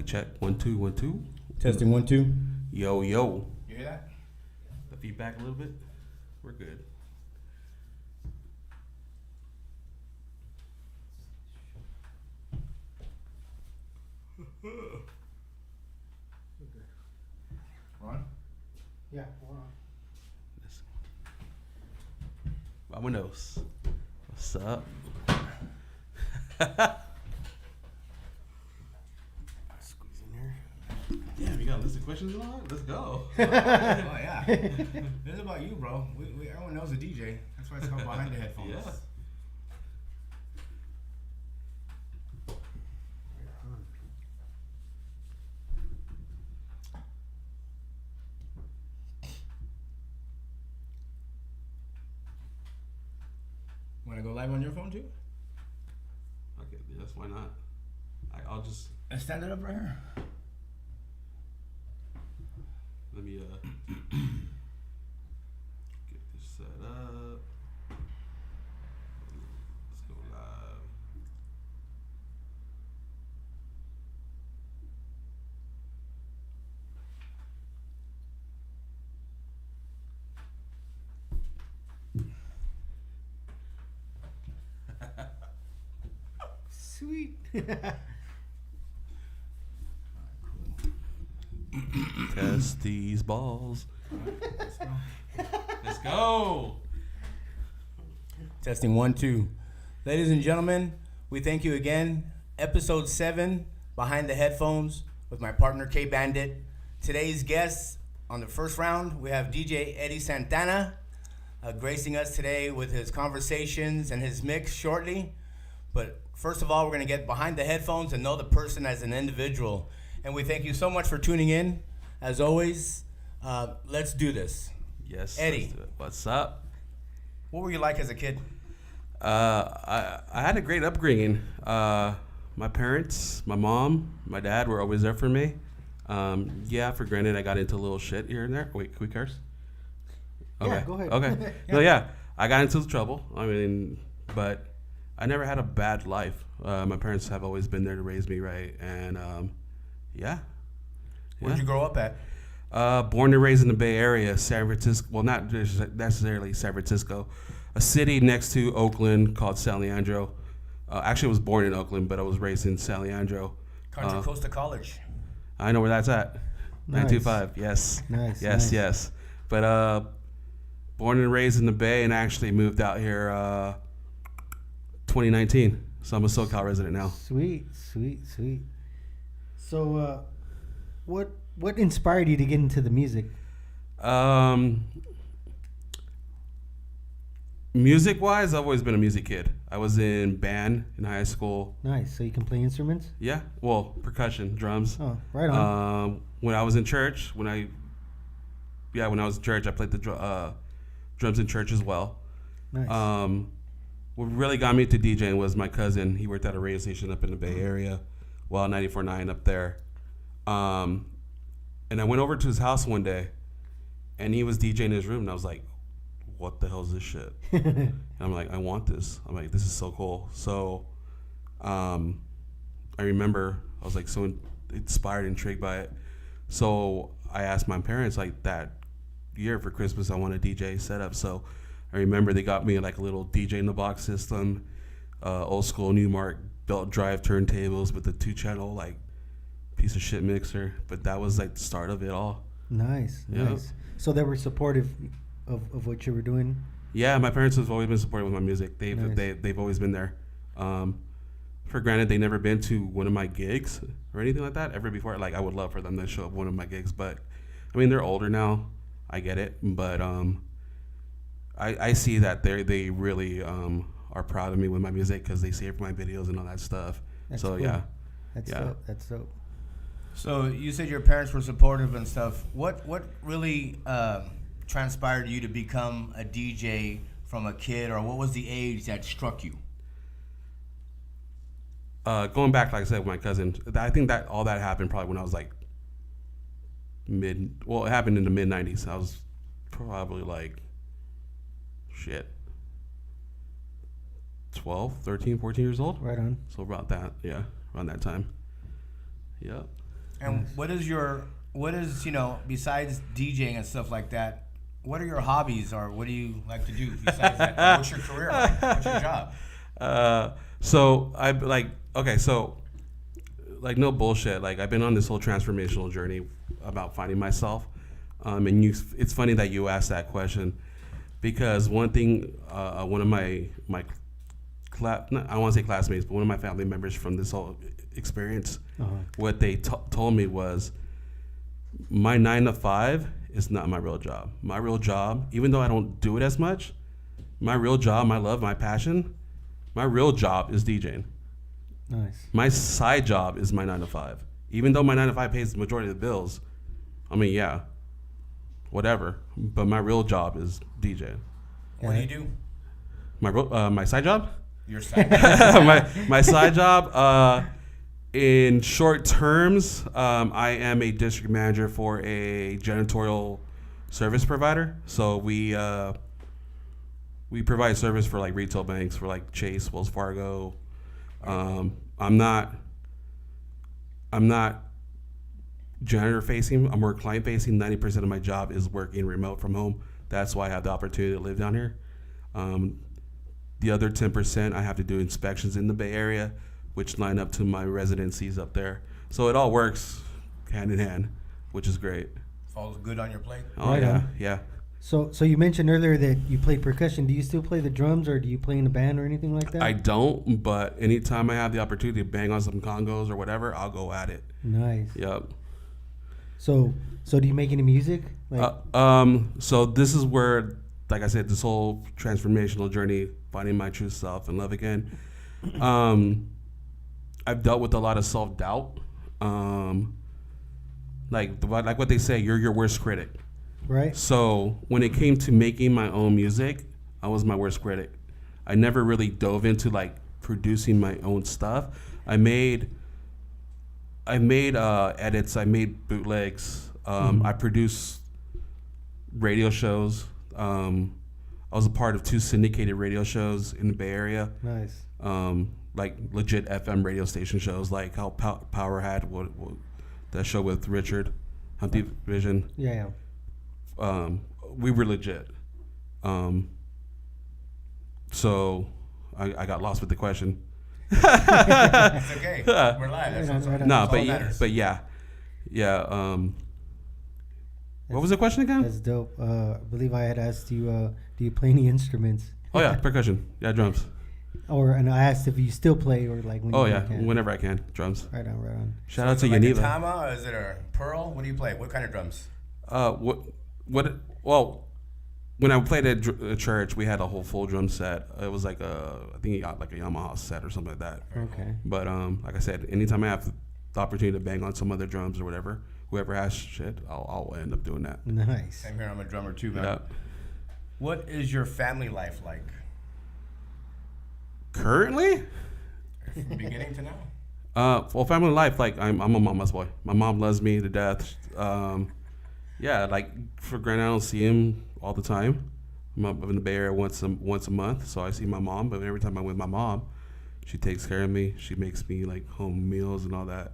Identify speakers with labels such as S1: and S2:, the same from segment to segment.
S1: check. 1 2 1 2.
S2: Testing 1 2.
S1: Yo yo.
S3: You hear that?
S1: The feedback a little bit. We're good.
S3: On?
S2: Yeah, hold on.
S1: Vámonos. What's up?
S2: Squeeze in here.
S1: Yeah, we got a list of questions and all that. Let's go.
S3: Oh yeah. This is about you, bro. Everyone knows a DJ. That's why it's called Behind the Headphones.
S1: Yeah.
S3: Want to go live on your phone too?
S1: Okay, yes, why not? I'll just
S3: Stand it up right here.
S1: let me get this set up. Let's go live.
S2: Sweet.
S1: Test these balls. Let's go.
S3: Testing 1 2. Ladies and gentlemen, we thank you again. Episode 7, Behind the Headphones, with my partner K-Bandit. Today's guests on the first round, we have DJ Eddy Santana, gracing us today with his conversations and his mix shortly. But first of all, we're going to get behind the headphones and know the person as an individual. And we thank you so much for tuning in. As always, let's do this.
S1: Yes.
S3: Eddy.
S1: Let's do it. What's up?
S3: What were you like as a kid?
S1: I had a great upbringing. My parents, my mom, my dad were always there for me. Yeah, for granted, I got into a little shit here and there. Wait, can we curse? Okay.
S2: Yeah, go ahead.
S1: Okay.
S2: Yeah.
S1: No, yeah, I got into trouble. I mean, but I never had a bad life. My parents have always been there to raise me right, and yeah.
S3: Where'd you grow up at?
S1: Born and raised in the Bay Area, San Francisco. Well, not necessarily San Francisco. A city next to Oakland called San Leandro. Actually, I was born in Oakland, but I was raised in San Leandro.
S3: Contra Costa College.
S1: I know where that's at.
S2: Nice.
S1: 925. Yes.
S2: Nice,
S1: Yes.
S2: nice.
S1: Yes. But born and raised in the Bay, and actually moved out here 2019. So I'm a SoCal resident now.
S2: Sweet. So, what inspired you to get into the music?
S1: Music wise, I've always been a music kid. I was in band in high school.
S2: Nice. So you can play instruments?
S1: Yeah, well, percussion, drums.
S2: Oh, right on.
S1: When I was in church, when I was in church, I played the drums in church as well.
S2: Nice.
S1: What really got me into DJing was my cousin. He worked at a radio station up in the Bay Area, 94.9 up there. And I went over to his house one day, and he was DJing in his room, and I was like, what the hell is this shit? And I'm like, I want this. I'm like, this is so cool. So I remember I was like so inspired, intrigued by it. So I asked my parents like that year for Christmas, I want a DJ setup. So I remember they got me like a little DJ in the box system, old school Newmark belt drive turntables with the 2-channel like piece of shit mixer. But that was like the start of it all.
S2: Nice.
S1: Yeah.
S2: So they were supportive of what you were doing?
S1: Yeah, my parents have always been supportive with my music. They've always been there. For granted, they never been to one of my gigs or anything like that ever before. Like I would love for them to show up one of my gigs, but I mean they're older now. I get it, but I see that they really are proud of me with my music because they see it from my videos and all that stuff.
S2: That's
S1: so
S2: cool.
S1: yeah,
S2: That's
S1: yeah.
S2: dope. That's dope.
S3: So you said your parents were supportive and stuff. What really transpired you to become a DJ from a kid, or what was the age that struck you?
S1: Going back, like I said, with my cousin, I think that all that happened probably when I was like it happened in the mid 90s. I was probably like 12, 13, 14 years old.
S2: Right on.
S1: So about that, yeah, around that time. Yep.
S3: And what is besides DJing and stuff like that? What are your hobbies, or what do you like to do besides that? What's your career like? What's your job?
S1: So I no bullshit. Like I've been on this whole transformational journey about finding myself. It's funny that you asked that question because one thing, one of my I don't want to say classmates, but one of my family members from this whole experience, what they told me was my 9 to 5 is not my real job. My real job, even though I don't do it as much, my real job, my love, my passion, my real job is DJing.
S2: Nice.
S1: My side job is my 9 to 5. Even though my 9 to 5 pays the majority of the bills, I mean, yeah, whatever. But my real job is DJing.
S3: What do you do?
S1: My side job?
S3: Your side job?
S1: my side job, in short terms, I am a district manager for a janitorial service provider. So we provide service for like retail banks, for like Chase, Wells Fargo. I'm not janitor facing. I'm more client facing. 90% of my job is working remote from home. That's why I have the opportunity to live down here. The other 10%, I have to do inspections in the Bay Area, which line up to my residencies up there. So it all works hand in hand, which is great.
S3: Falls good on your plate.
S1: Oh,
S2: Right
S1: yeah,
S2: on.
S1: yeah.
S2: So you mentioned earlier that you played percussion. Do you still play the drums, or do you play in a band or anything like that?
S1: I don't, but anytime I have the opportunity to bang on some congos or whatever, I'll go at it.
S2: Nice.
S1: Yep.
S2: So do you make any music?
S1: So this is where, like I said, this whole transformational journey, finding my true self and love again. I've dealt with a lot of self-doubt. Like what they say, you're your worst critic.
S2: Right.
S1: So when it came to making my own music, I was my worst critic. I never really dove into like producing my own stuff. I made edits. I made bootlegs. I produced radio shows. I was a part of 2 syndicated radio shows in the Bay Area.
S2: Nice.
S1: Like legit FM radio station shows, like how Power had that show with Richard, Deep Vision.
S2: Yeah.
S1: We were legit. So I got lost with the question.
S3: It's okay. We're live.
S1: But yeah. What was the question again?
S2: That's dope. I believe I had asked you, do you play any instruments?
S1: Oh yeah, percussion. Yeah, drums.
S2: And I asked if you still play or like when you can.
S1: Whenever I can, drums.
S2: Right on.
S1: Shout out to
S3: is it like
S1: Yaniva.
S3: a Tama, or is it a Pearl? What do you play? What kind of drums?
S1: Well, when I played at church, we had a whole full drum set. It was like I think he got like a Yamaha set or something like that.
S2: Okay.
S1: But like I said, anytime I have the opportunity to bang on some other drums or whatever, whoever has shit, I'll end up doing that.
S2: Nice.
S3: Same here. I'm a drummer too, man.
S1: Yeah.
S3: What is your family life like?
S1: Currently?
S3: From beginning to now?
S1: Well, family life, like I'm a mama's boy. My mom loves me to death. Yeah, like for granted, I don't see him all the time. I'm up in the Bay Area once a month, so I see my mom. But every time I'm with my mom, she takes care of me. She makes me like home meals and all that.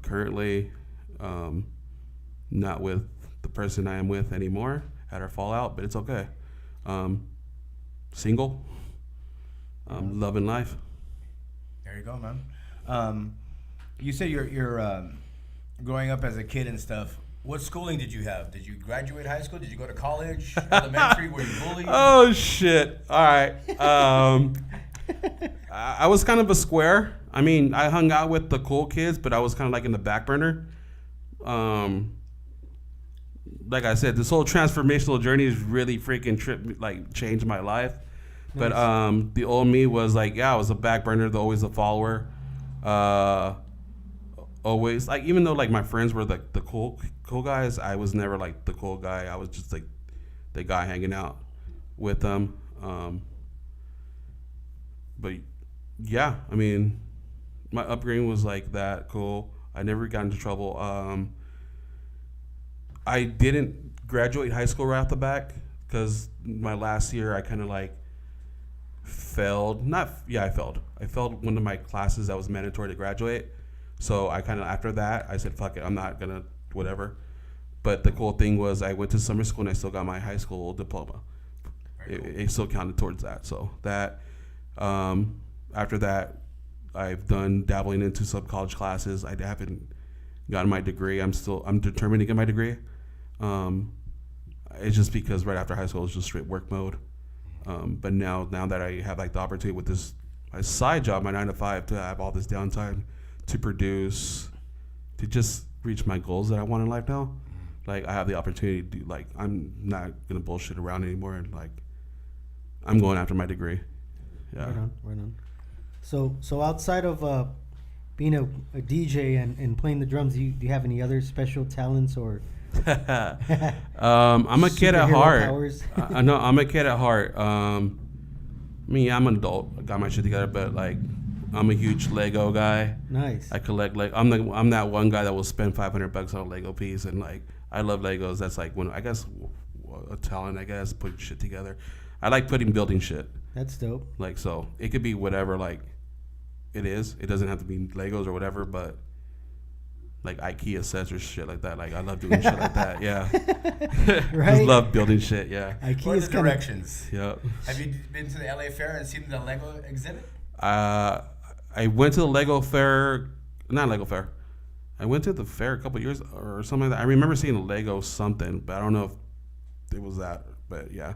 S1: Currently, not with the person I am with anymore. Had our fallout, but it's okay. Single. Loving life.
S3: There you go, man. You say you're growing up as a kid and stuff. What schooling did you have? Did you graduate high school? Did you go to college? Elementary? Were you bullied?
S1: Oh shit! All right. I was kind of a square. I mean, I hung out with the cool kids, but I was kind of like in the back burner. Like I said, this whole transformational journey has really freaking changed my life. But the old me was like, yeah, I was a back burner, always a follower. Always like, even though like my friends were like the cool guys, I was never like the cool guy. I was just like the guy hanging out with them. But yeah, I mean, my upbringing was like that cool. I never got into trouble. I didn't graduate high school right off the bat because my last year I kind of like failed. I failed. I failed one of my classes that was mandatory to graduate. So I kind of, after that, I said, fuck it, I'm not going to, whatever. But the cool thing was I went to summer school and I still got my high school diploma. It still counted towards that. So that, after that, I've done dabbling into some college classes. I haven't gotten my degree. I'm determined to get my degree. It's just because right after high school, it's just straight work mode. But now that I have like the opportunity with this my side job, my 9 to 5, to have all this downtime to produce, to just reach my goals that I want in life now. Like I have the opportunity to do, like, I'm not gonna bullshit around anymore, and like I'm going after my degree. Yeah.
S2: Right on. So outside of being a DJ and playing the drums, do you have any other special talents or?
S1: I'm a kid at heart. I know I'm a kid at heart. Me, I'm an adult. I got my shit together, but like, I'm a huge Lego guy.
S2: Nice.
S1: I collect like I'm that one guy that will spend $500 on a Lego piece, and like I love Legos. That's like when I guess a talent. I guess putting shit together. I like building shit.
S2: That's dope.
S1: Like so, it could be whatever like it is. It doesn't have to be Legos or whatever, but like IKEA sets or shit like that. Like I love doing shit like that. Yeah.
S2: Right.
S1: Just love building shit. Yeah.
S3: What are the directions?
S1: Yep.
S3: Have you been to the LA Fair and seen the Lego exhibit?
S1: I went to the Lego Fair, not Lego Fair. I went to the fair a couple years or something like that. I remember seeing a Lego something, but I don't know if it was that. But yeah.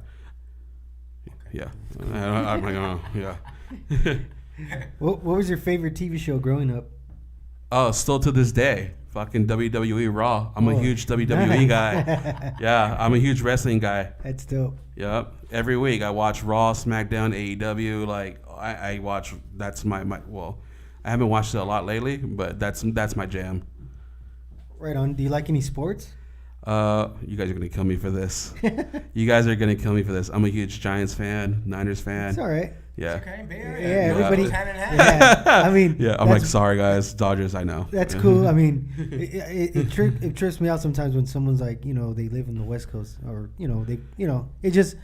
S1: Okay. Yeah. I'm like, oh, yeah.
S2: What was your favorite TV show growing up?
S1: Oh, still to this day, fucking WWE Raw. I'm a huge WWE guy. Yeah, I'm a huge wrestling guy.
S2: That's dope.
S1: Yep. Every week I watch Raw, SmackDown, AEW. Like I watch. That's my. Well, I haven't watched it a lot lately, but that's my jam.
S2: Right on. Do you like any sports?
S1: You guys are gonna kill me for this. You guys are gonna kill me for this. I'm a huge Giants fan, Niners fan.
S2: It's all right.
S1: Yeah.
S3: It's okay,
S2: Yeah, everybody.
S3: Hand in hand.
S2: Yeah, I mean.
S1: Yeah, I'm like, sorry guys, Dodgers. I know.
S2: That's cool. I mean, it trips me out sometimes when someone's like, they live in the West Coast, or it just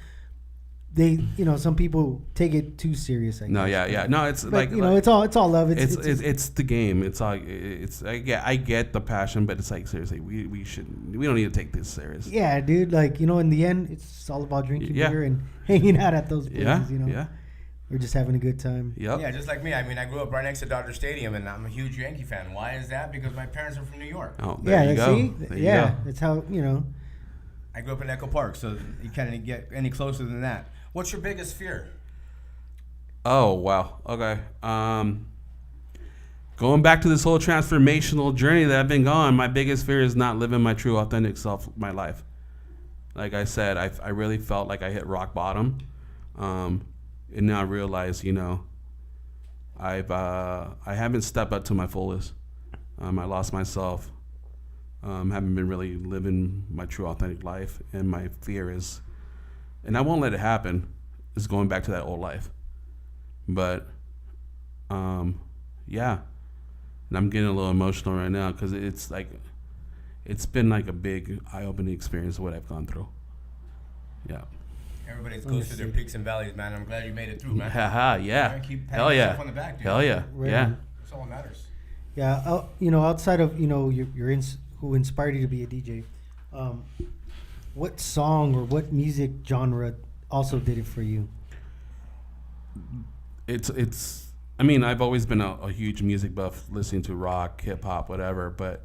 S2: some people take it too serious. I guess.
S1: No, yeah. No, it's
S2: but,
S1: like
S2: it's all love.
S1: It's the game. I get the passion, but it's like seriously, we don't need to take this serious.
S2: Yeah, dude. Like in the end, it's all about drinking beer and hanging out at those places.
S1: Yeah.
S2: We're just having a good time.
S1: Yep.
S3: Yeah, just like me. I mean, I grew up right next to Dodger Stadium, and I'm a huge Yankee fan. Why is that? Because my parents are from New York.
S1: Oh, there you go.
S2: See?
S1: There you go.
S2: That's how
S3: I grew up in Echo Park, so you can't get any closer than that. What's your biggest fear?
S1: Oh wow. Okay. Going back to this whole transformational journey that I've been on, my biggest fear is not living my true, authentic self my life. Like I said, I really felt like I hit rock bottom. And now I realize, I haven't stepped up to my fullest. I lost myself. Haven't been really living my true, authentic life. And my fear is, and I won't let it happen, is going back to that old life. But, yeah. And I'm getting a little emotional right now because it's been like a big eye-opening experience of what I've gone through. Yeah.
S3: Everybody goes through their peaks and valleys, man. I'm glad you made it through, man.
S1: Haha, yeah.
S3: Right, keep
S1: Hell
S3: patting
S1: yeah.
S3: yourself on the back, dude.
S1: Hell yeah.
S2: Right.
S1: Yeah.
S3: That's all that matters.
S2: Yeah, outside of who inspired you to be a DJ, what song or what music genre also did it for you?
S1: It's. I mean, I've always been a huge music buff, listening to rock, hip hop, whatever. But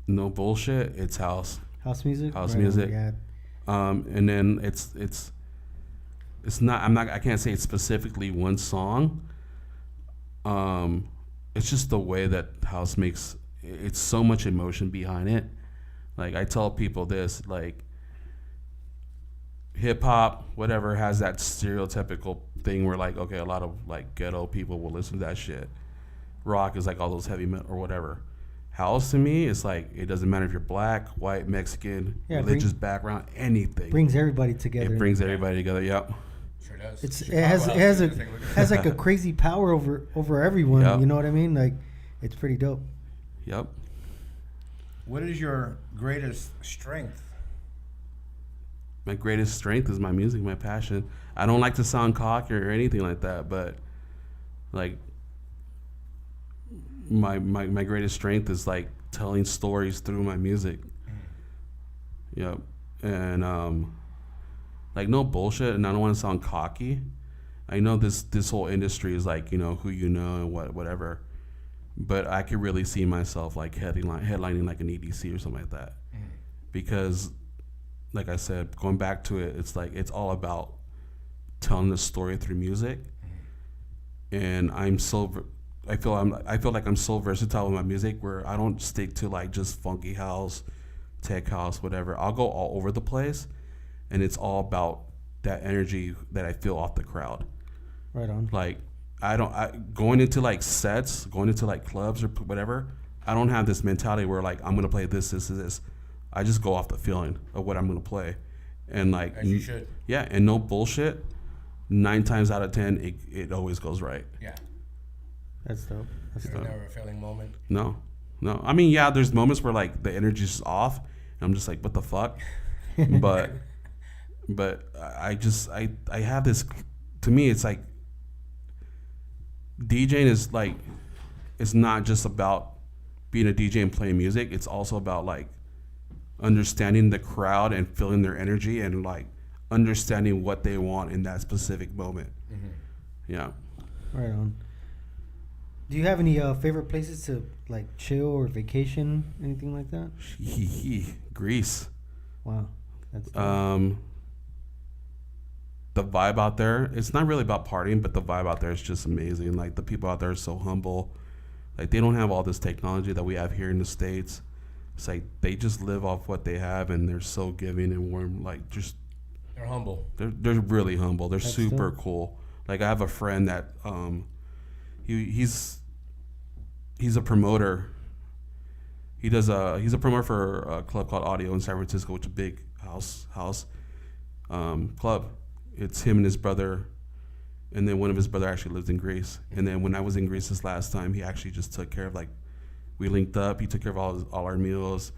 S1: no bullshit. It's house.
S2: House music.
S1: House music.
S2: Yeah.
S1: And then it's not. I can't say it's specifically one song. It's just the way that house makes. It's so much emotion behind it. Like I tell people this, like hip hop, whatever, has that stereotypical thing where like, okay, a lot of like ghetto people will listen to that shit. Rock is like all those heavy metal or whatever. House to me is like, it doesn't matter if you're black, white, Mexican, religious background, anything.
S2: Brings everybody together.
S1: It brings everybody together. Yep.
S3: Sure does.
S2: It has like a crazy power over everyone.
S1: Yep.
S2: You know what I mean? Like, it's pretty dope.
S1: Yep.
S3: What is your greatest strength?
S1: My greatest strength is my music, my passion. I don't like to sound cocky or anything like that, but like my greatest strength is like telling stories through my music. Yep. And like no bullshit, and I don't want to sound cocky. I know this whole industry is like, who you know and whatever. But I could really see myself like headlining like an EDC or something like that. Because like I said, going back to it, it's like it's all about telling the story through music. And I feel like I'm so versatile with my music where I don't stick to like just funky house, tech house, whatever. I'll go all over the place, and it's all about that energy that I feel off the crowd.
S2: Right on.
S1: Like going into like sets, going into like clubs or whatever, I don't have this mentality where like I'm gonna play this. I just go off the feeling of what I'm gonna play, and like
S3: as you should.
S1: Yeah, and no bullshit. 9 times out of 10, it always goes right.
S3: Yeah.
S2: That's dope.
S3: There's never a failing moment.
S1: No. I mean, yeah, there's moments where like the energy's just off, and I'm just like, what the fuck? but I have this. To me, it's like DJing is like, it's not just about being a DJ and playing music. It's also about like understanding the crowd and feeling their energy and like understanding what they want in that specific moment. Yeah.
S2: Right on. Do you have any favorite places to like chill or vacation, anything like that?
S1: Greece.
S2: Wow, that's dope.
S1: The vibe out there, it's not really about partying, but the vibe out there is just amazing. Like the people out there are so humble. Like they don't have all this technology that we have here in the States. It's like they just live off what they have, and they're so giving and warm. Like just
S3: they're humble.
S1: They're really humble. They're
S2: That's
S1: super
S2: dope.
S1: cool. Like I have a friend that he's a promoter. He's a promoter for a club called Audio in San Francisco, which is a big house club. It's him and his brother, and then one of his brother actually lives in Greece. And then when I was in Greece this last time, he actually just took care of like, we linked up. He took care of all our meals.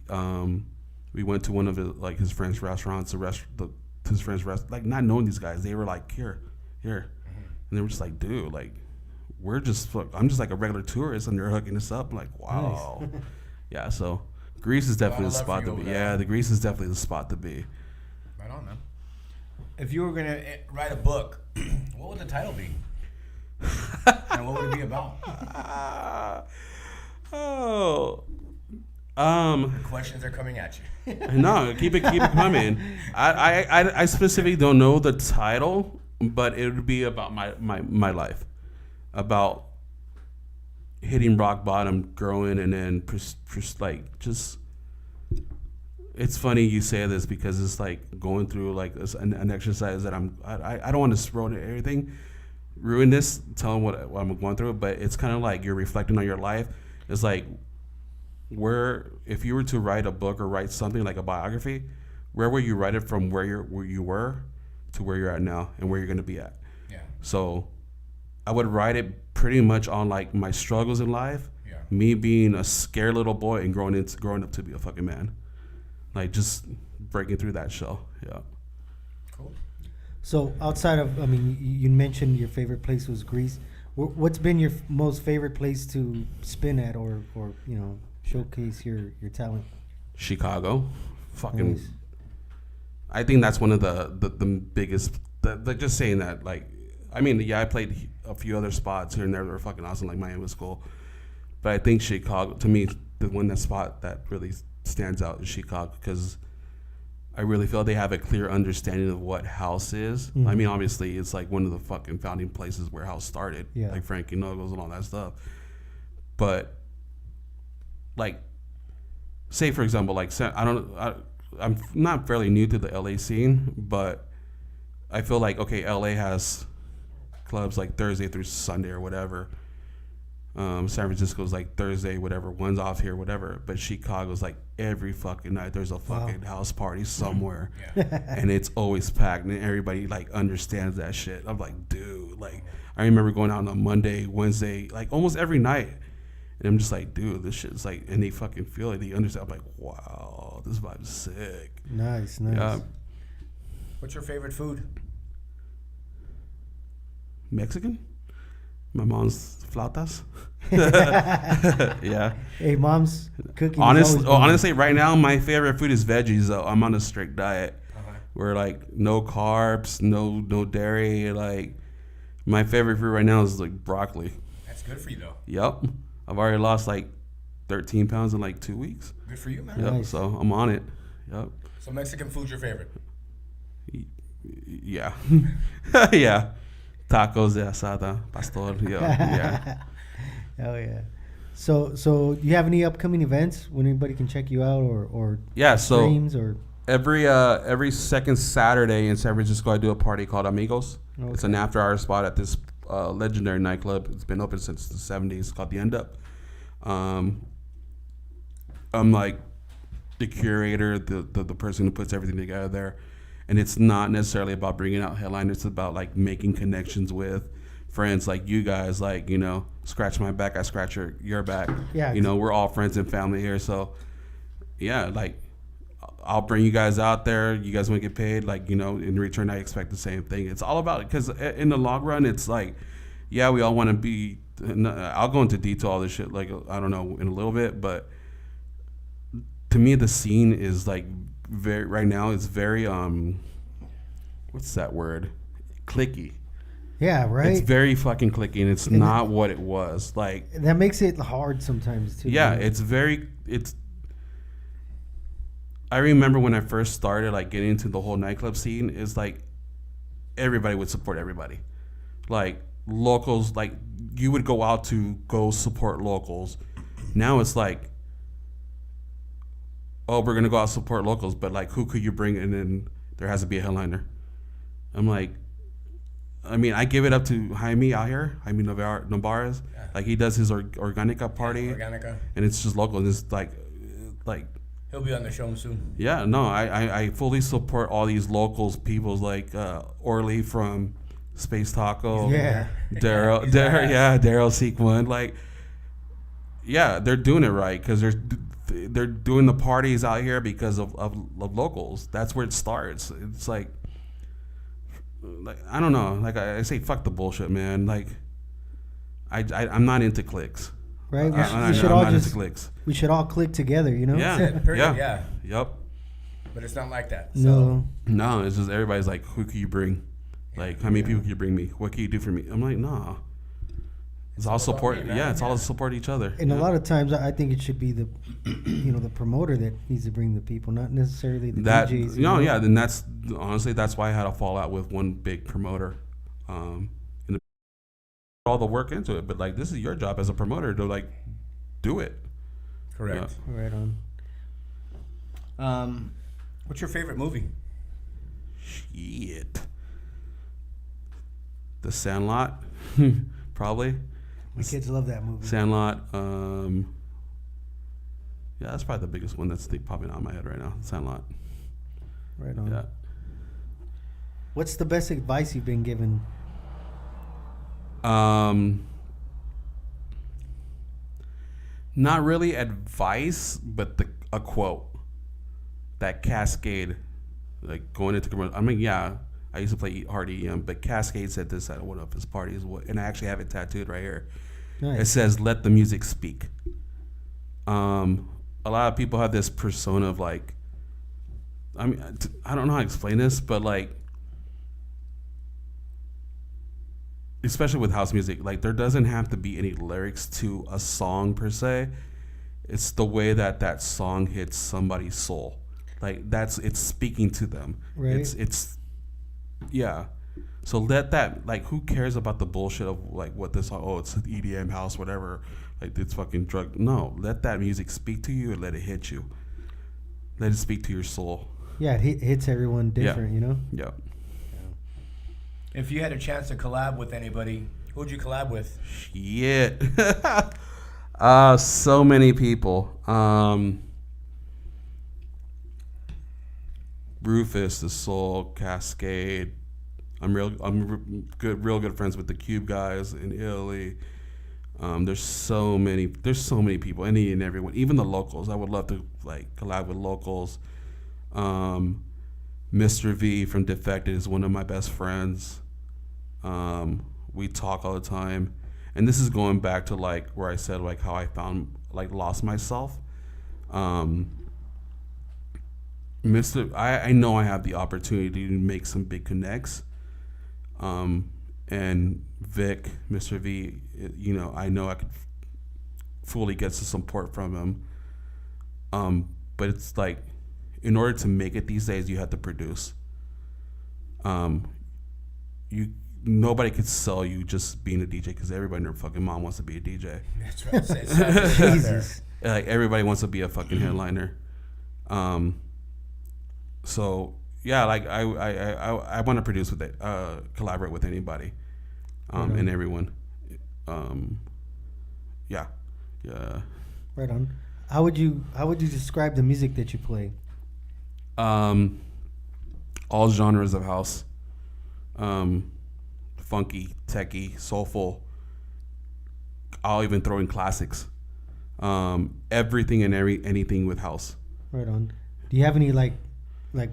S1: We went to one of his friends' restaurants. His friends' restaurant, like not knowing these guys, they were like here, and they were just like, dude, like I'm just like a regular tourist, and they're hooking us up. I'm like, wow, nice. Yeah. So Greece is definitely the spot to be. Yeah, the Greece is definitely the spot to be.
S3: Right on, man. If you were gonna write a book, what would the title be? And what would it be about? The questions are coming at you.
S1: No, keep it coming. I specifically don't know the title, but it would be about my life, about hitting rock bottom, growing, and then just. It's funny you say this because it's like going through like an exercise that I don't want to ruin this, telling what I'm going through, but it's kind of like you're reflecting on your life. It's like if you were to write a book or write something like a biography, where will you write it from where you were to where you're at now and where you're going to be at?
S3: Yeah.
S1: So I would write it pretty much on like my struggles in life, me being a scared little boy and growing up to be a fucking man. Like just breaking through that shell. Yeah.
S3: Cool.
S2: So outside of, you mentioned your favorite place was Greece. What's been your most favorite place to spin at or showcase your talent?
S1: Chicago. Fucking.
S2: Nice.
S1: I think that's one of the biggest. Just saying that, like, I played a few other spots here and there that were fucking awesome, like Miami was cool. But I think Chicago, to me, the spot that really stands out is Chicago because I really feel they have a clear understanding of what house is.
S2: Mm-hmm.
S1: Obviously, it's like one of the fucking founding places where house started, like Frankie Knuckles and all that stuff. But, like, say for example, like I'm not fairly new to the LA scene, but I feel like LA has clubs like Thursday through Sunday or whatever. San Francisco's like Thursday, whatever, one's off here, whatever. But Chicago's like every fucking night there's a fucking house party somewhere. And it's always packed and everybody like understands that shit. I'm like, dude, like I remember going out on a Monday, Wednesday, like almost every night. And I'm just like, dude, this shit's like, and they fucking feel it. They understand. I'm like, wow, this vibe's sick.
S2: Nice.
S3: What's your favorite food?
S1: Mexican? My mom's flautas. Yeah.
S2: Hey, mom's cooking.
S1: Honestly, right now my favorite food is veggies. Though I'm on a strict diet, where like no carbs, no dairy. Like my favorite food right now is like broccoli.
S3: That's good for you though.
S1: Yep, I've already lost like 13 pounds in like 2 weeks.
S3: Good for you, man.
S1: Yep,
S2: Nice.
S1: so I'm on it. Yep.
S3: So Mexican food's your favorite?
S1: Yeah. Yeah. Tacos de asada, pastor. Yeah.
S2: Oh yeah. So do you have any upcoming events when anybody can check you out or
S1: Yeah. So
S2: streams or?
S1: every second Saturday in San Francisco, I do a party called Amigos.
S2: Okay.
S1: It's an after-hour spot at this legendary nightclub. It's been open since the 70s. It's called The End Up. I'm like the curator, the person who puts everything together there. And it's not necessarily about bringing out headliners. It's about like making connections with friends like you guys. Like, you know, scratch my back, I scratch your back.
S2: Yeah.
S1: You know, we're all friends and family here. So, yeah, like I'll bring you guys out there. You guys want to get paid. Like, you know, in return, I expect the same thing. It's all about it because in the long run, it's like, yeah, we all want to be. I'll go into detail all this shit. Like, I don't know in a little bit, but to me, the scene is like very right now. It's very what's that word? Clicky.
S2: Yeah, right.
S1: It's very fucking clicky, and it's not what it was. Like
S2: that makes it hard sometimes too.
S1: yeah,
S2: you know?
S1: it's. I remember when I first started, like getting into the whole nightclub scene, is like everybody would support everybody. Like locals, like you would go out to go support locals. Now it's like, oh, we're gonna go out support locals, but like, who could you bring in? And there has to be a headliner. I'm like, I mean, I give it up to Jaime out here, Jaime Navarez. Yeah. Like he does his Organica party, and it's just local. And it's like.
S3: He'll be on the show soon.
S1: Yeah, no, I fully support all these locals, peoples like Orly from Space Taco.
S2: Yeah.
S1: Daryl Sequin. Like, yeah, they're doing it right because they're doing the parties out here because of locals. That's where it starts. It's like I don't know. Like I say, fuck the bullshit, man. Like I'm not into cliques.
S2: Right, we should all click together, you know.
S3: Yeah.
S1: Yep.
S3: But it's not like that.
S2: No.
S1: No, it's just everybody's like, who can you bring? Like, how many people can you bring me? What can you do for me? I'm like, nah. It's all support. It's all to support each other.
S2: And a lot of times, I think it should be the, the promoter that needs to bring the people, not necessarily the DJs.
S1: No, yeah. Then that's honestly that's why I had a fallout with one big promoter. All the work into it, but like this is your job as a promoter to like do it.
S3: Correct.
S2: Yeah. Right on.
S3: What's your favorite movie?
S1: Shit. The Sandlot, probably.
S2: My kids love that movie.
S1: Sandlot. Yeah, that's probably the biggest one that's popping out in my head right now. Sandlot.
S2: Right on.
S1: Yeah.
S2: What's the best advice you've been given?
S1: Not really advice, but a quote. That Cascade, like going into commercial. I mean, yeah, I used to play hard EM, but Cascade said this at one of his parties, and I actually have it tattooed right here. Nice. It says, "Let the music speak." A lot of people have this persona of like, I mean, I don't know how to explain this, but like, especially with house music, like there doesn't have to be any lyrics to a song per se. It's the way that song hits somebody's soul. Like it's speaking to them.
S2: Right.
S1: It's yeah. So let that, like, who cares about the bullshit of like what this song, oh, it's an EDM house, whatever, like it's fucking drug. No, let that music speak to you and let it hit you. Let it speak to your soul.
S2: Yeah, it hits everyone different, you know?
S1: Yeah.
S3: If you had a chance to collab with anybody, who would you collab with?
S1: Shit. So many people. Rufus, The Soul, Cascade. I'm real good friends with the Cube guys in Italy. There's so many people, any and everyone, even the locals. I would love to like collab with locals. Mr. V from Defected is one of my best friends. We talk all the time, and this is going back to like where I said like how I found like lost myself. I know I have the opportunity to make some big connects. And Vic, Mr. V, you know, I know I could fully get some support from him. But it's like, in order to make it these days, you have to produce. Nobody could sell you just being a DJ because everybody and their fucking mom wants to be a DJ.
S3: That's right. Jesus.
S1: Like everybody wants to be a fucking headliner. So yeah, like I want to produce with it, collaborate with anybody, and everyone. Yeah.
S2: Right on. How would you describe the music that you play?
S1: All genres of house. Funky, techie, soulful. I'll even throw in classics. Everything and anything with house.
S2: Right on. Do you have any like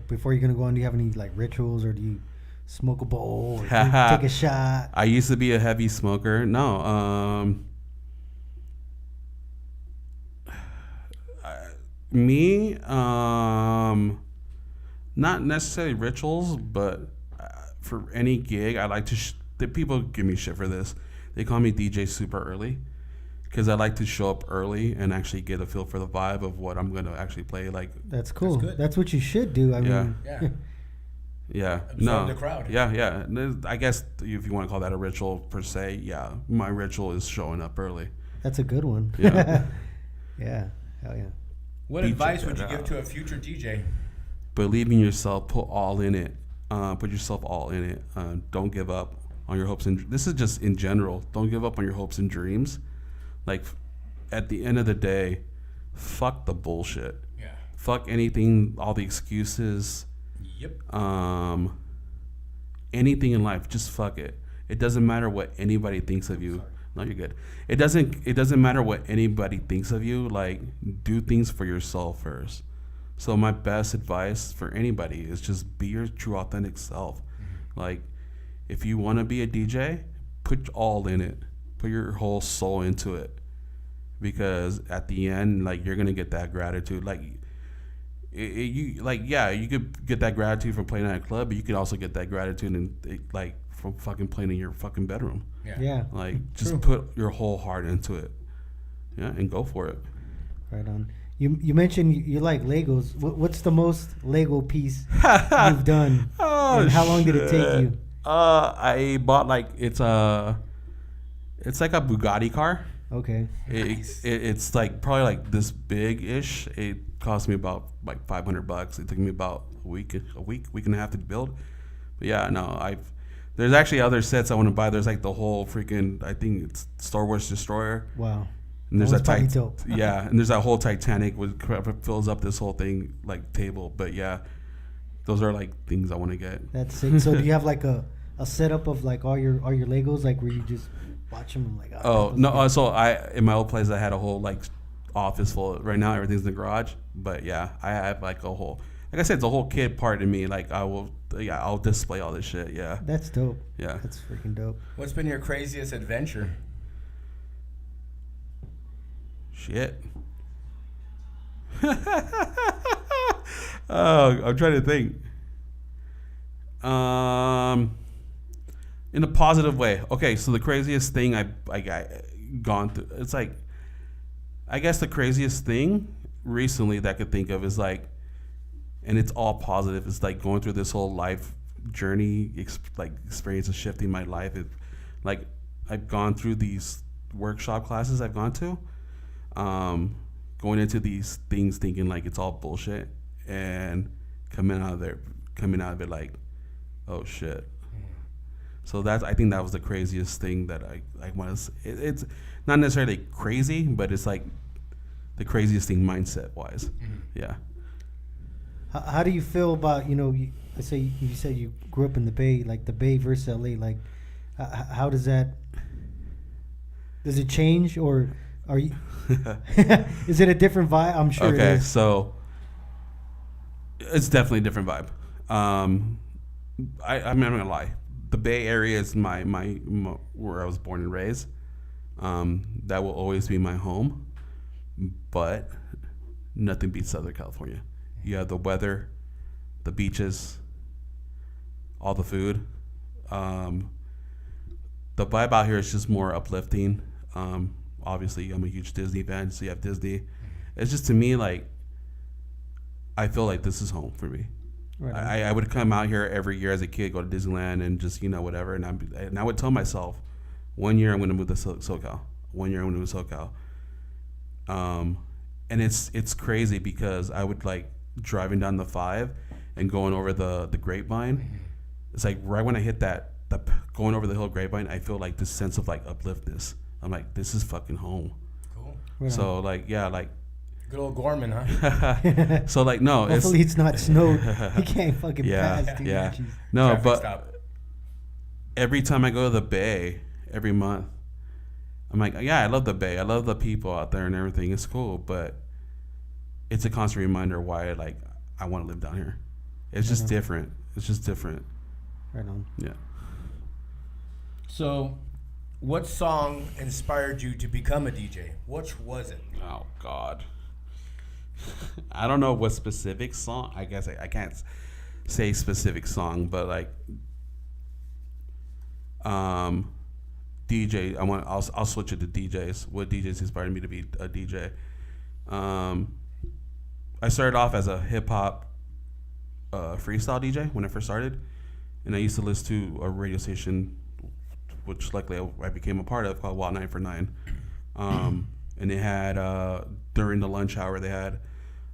S2: before you're gonna go on? Do you have any like rituals, or do you smoke a bowl, or do you take a shot?
S1: I used to be a heavy smoker. No. Me. Not necessarily rituals, but for any gig, I like to. People give me shit for this. They call me DJ super early because I like to show up early and actually get a feel for the vibe of what I'm going to actually play. Like
S2: that's cool. That's what you should do. I mean,
S1: yeah.
S3: Absorb the crowd.
S1: Yeah. I guess if you want to call that a ritual per se, yeah. My ritual is showing up early.
S2: That's a good one.
S1: Yeah.
S2: Yeah. Hell yeah.
S3: What advice would you give to a future DJ?
S1: Believe in yourself. Put all in it. Put yourself all in it. Don't give up on your hopes, and this is just in general. Don't give up on your hopes and dreams. Like at the end of the day, fuck the bullshit.
S3: Yeah.
S1: Fuck anything, all the excuses.
S3: Yep.
S1: Anything in life, just fuck it. It doesn't matter what anybody thinks of you. No, you're good. It doesn't matter what anybody thinks of you. Like, do things for yourself first. So my best advice for anybody is just be your true authentic self. Mm-hmm. Like, if you want to be a DJ, put all in it. Put your whole soul into it. Because at the end, like, you're gonna get that gratitude. Like, you could get that gratitude from playing at a club, but you could also get that gratitude from fucking playing in your fucking bedroom.
S2: Yeah.
S1: Like, just put your whole heart into it. Yeah, and go for it.
S2: Right on. You mentioned you like Legos. What's the most Lego piece you've done? And how long did it take you?
S1: I bought it's like a Bugatti car.
S2: Okay.
S1: It's like probably like this big-ish. It cost me about like $500. It took me about a week and a half to build. But yeah, no, there's actually other sets I want to buy. There's like the whole freaking, I think it's Star Wars Destroyer.
S2: Wow.
S1: And there's
S2: dope.
S1: Yeah, and there's that whole Titanic with fills up this whole thing like table. But yeah, those are like things I want to get.
S2: That's sick. So do you have like a setup of like all your Legos, like where you just watch them and like?
S1: Oh no! So in my old place I had a whole like office full. Right now everything's in the garage. But yeah, I have like a whole. Like I said, it's a whole kid part in me. Like I'll display all this shit. Yeah.
S2: That's dope.
S1: Yeah.
S2: That's freaking dope.
S3: What's been your craziest adventure?
S1: Shit. Oh, I'm trying to think. In a positive way. Okay, so the craziest thing I gone through. It's like, I guess the craziest thing recently that I could think of is like, and it's all positive. It's like going through this whole life journey, experience of shifting my life. Like I've gone through these workshop classes I've gone to, going into these things thinking like it's all bullshit, and coming out of it like, oh shit. So I think that was the craziest thing that I want to. It's not necessarily crazy, but it's like the craziest thing mindset wise. Mm-hmm. Yeah.
S2: How do you feel about, let's say you said you grew up in the Bay, like the Bay versus LA, like how does it change, or are you is it a different vibe? I'm sure.
S1: Okay,
S2: it is.
S1: So it's definitely a different vibe. I'm not gonna lie. The Bay Area is my where I was born and raised, That will always be my home, but nothing beats Southern California. You have the weather, the beaches, all the food. The vibe out here is just more uplifting. Obviously, I'm a huge Disney fan, so you have Disney. It's just, to me, like, I feel like this is home for me. Right. I would come out here every year as a kid, go to Disneyland and just, whatever. And I would tell myself, 1 year I'm going to move to SoCal. 1 year I'm going to move to SoCal. And it's crazy because I would, like, driving down the 5 and going over the Grapevine. It's like right when I hit going over the hill Grapevine, I feel like this sense of, like, upliftness. I'm like, this is fucking home. Cool. Right. So, like, yeah, like.
S3: Good old Gorman, huh?
S1: So, like, no.
S2: Hopefully it's not snowed. He can't fucking pass, dude.
S1: Yeah. No,
S3: Traffic
S1: but
S3: stop.
S1: Every time I go to the Bay, every month, I'm like, yeah, I love the Bay. I love the people out there and everything. It's cool, but it's a constant reminder why, like, I want to live down here. It's just different. It's just different.
S2: Right on.
S1: Yeah.
S3: So, what song inspired you to become a DJ? Which was it?
S1: Oh, God. I don't know what specific song. I guess I can't say specific song, but, like, DJ. I'll switch it to DJs. What DJs inspired me to be a DJ? I started off as a hip hop freestyle DJ when I first started, and I used to listen to a radio station, which luckily I became a part of, called Wild 949. And they had during the lunch hour they had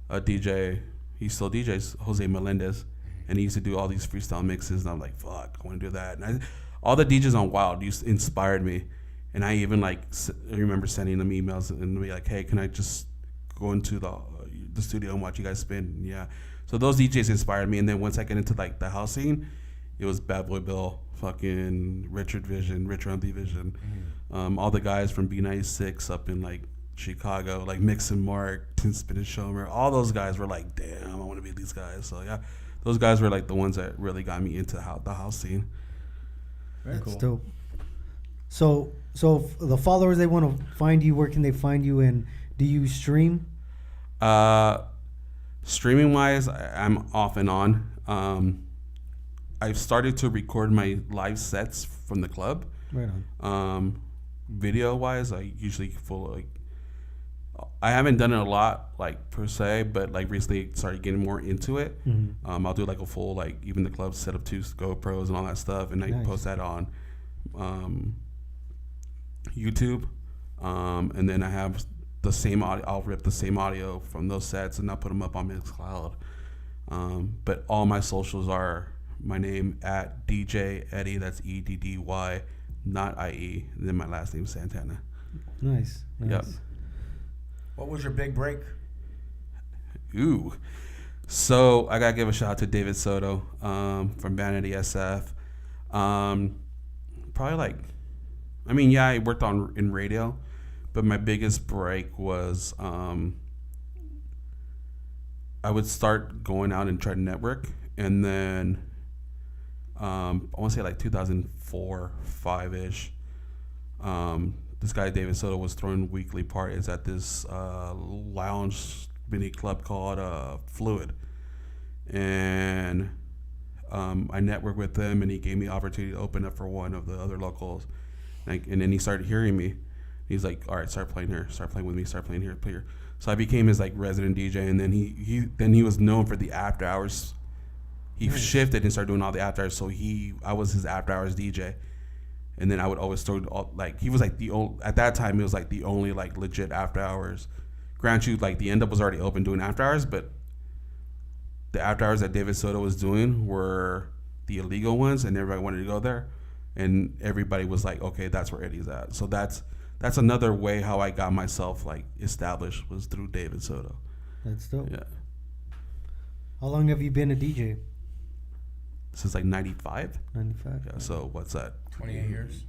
S1: a DJ. He still DJs, Jose Melendez, and he used to do all these freestyle mixes. And I'm like, fuck, I want to do that. And all the DJs on Wild inspired me, and I even I remember sending them emails and be like, hey, can I just go into the studio and watch you guys spin? Yeah. So those DJs inspired me, and then once I get into, like, the house scene, it was Bad Boy Bill, fucking Richard on the Vision, all the guys from B96 up in, like, Chicago, like Mix and Mark, Tin Spin and Shomer. All those guys were like, damn, I want to be these guys. So yeah, those guys were, like, the ones that really got me into the house scene.
S3: Very
S2: That's
S3: cool.
S2: dope. So the followers, they want to find you. Where can they find you? And do you stream?
S1: Streaming wise, I'm off and on. I've started to record my live sets from the club.
S2: Right on.
S1: Video wise, I usually I haven't done it a lot, like, per se, but, like, recently started getting more into it. Mm-hmm. I'll do, like, a full, like, even the club set up 2 GoPros and all that stuff, and I post that on YouTube. And then I have the same audio. I'll rip the same audio from those sets and I'll put them up on Mixcloud. But all my socials are my name at DJ Eddy. That's EDDY, not IE. And then my last name Santana.
S2: Nice.
S1: Yep.
S3: What was your big break?
S1: Ooh. So I gotta give a shout out to David Soto from Vanity SF. Probably, like, I worked in radio, but my biggest break was I would start going out and try to network, and then I want to say like 2004, 5-ish. This guy David Soto was throwing weekly parties at this lounge mini club called Fluid, and I networked with him, and he gave me the opportunity to open up for one of the other locals, and then he started hearing me. He's like, all right, start playing here, start playing with me, start playing here, play here. So I became his, like, resident DJ, and then he was known for the after hours. He shifted and started doing all the after hours, so I was his after hours DJ. And then I would always throw, like, he was like the old, at that time, it was like the only, like, legit after hours. Grant you, like, the End Up was already open doing after hours, but the after hours that David Soto was doing were the illegal ones, and everybody wanted to go there. And everybody was like, okay, that's where Eddy's at. So that's another way how I got myself, like, established, was through David Soto.
S2: That's dope.
S1: Yeah.
S2: How long have you been a DJ?
S1: Since, like, 95.
S2: 95.
S1: Yeah. So what's that?
S3: 28 years.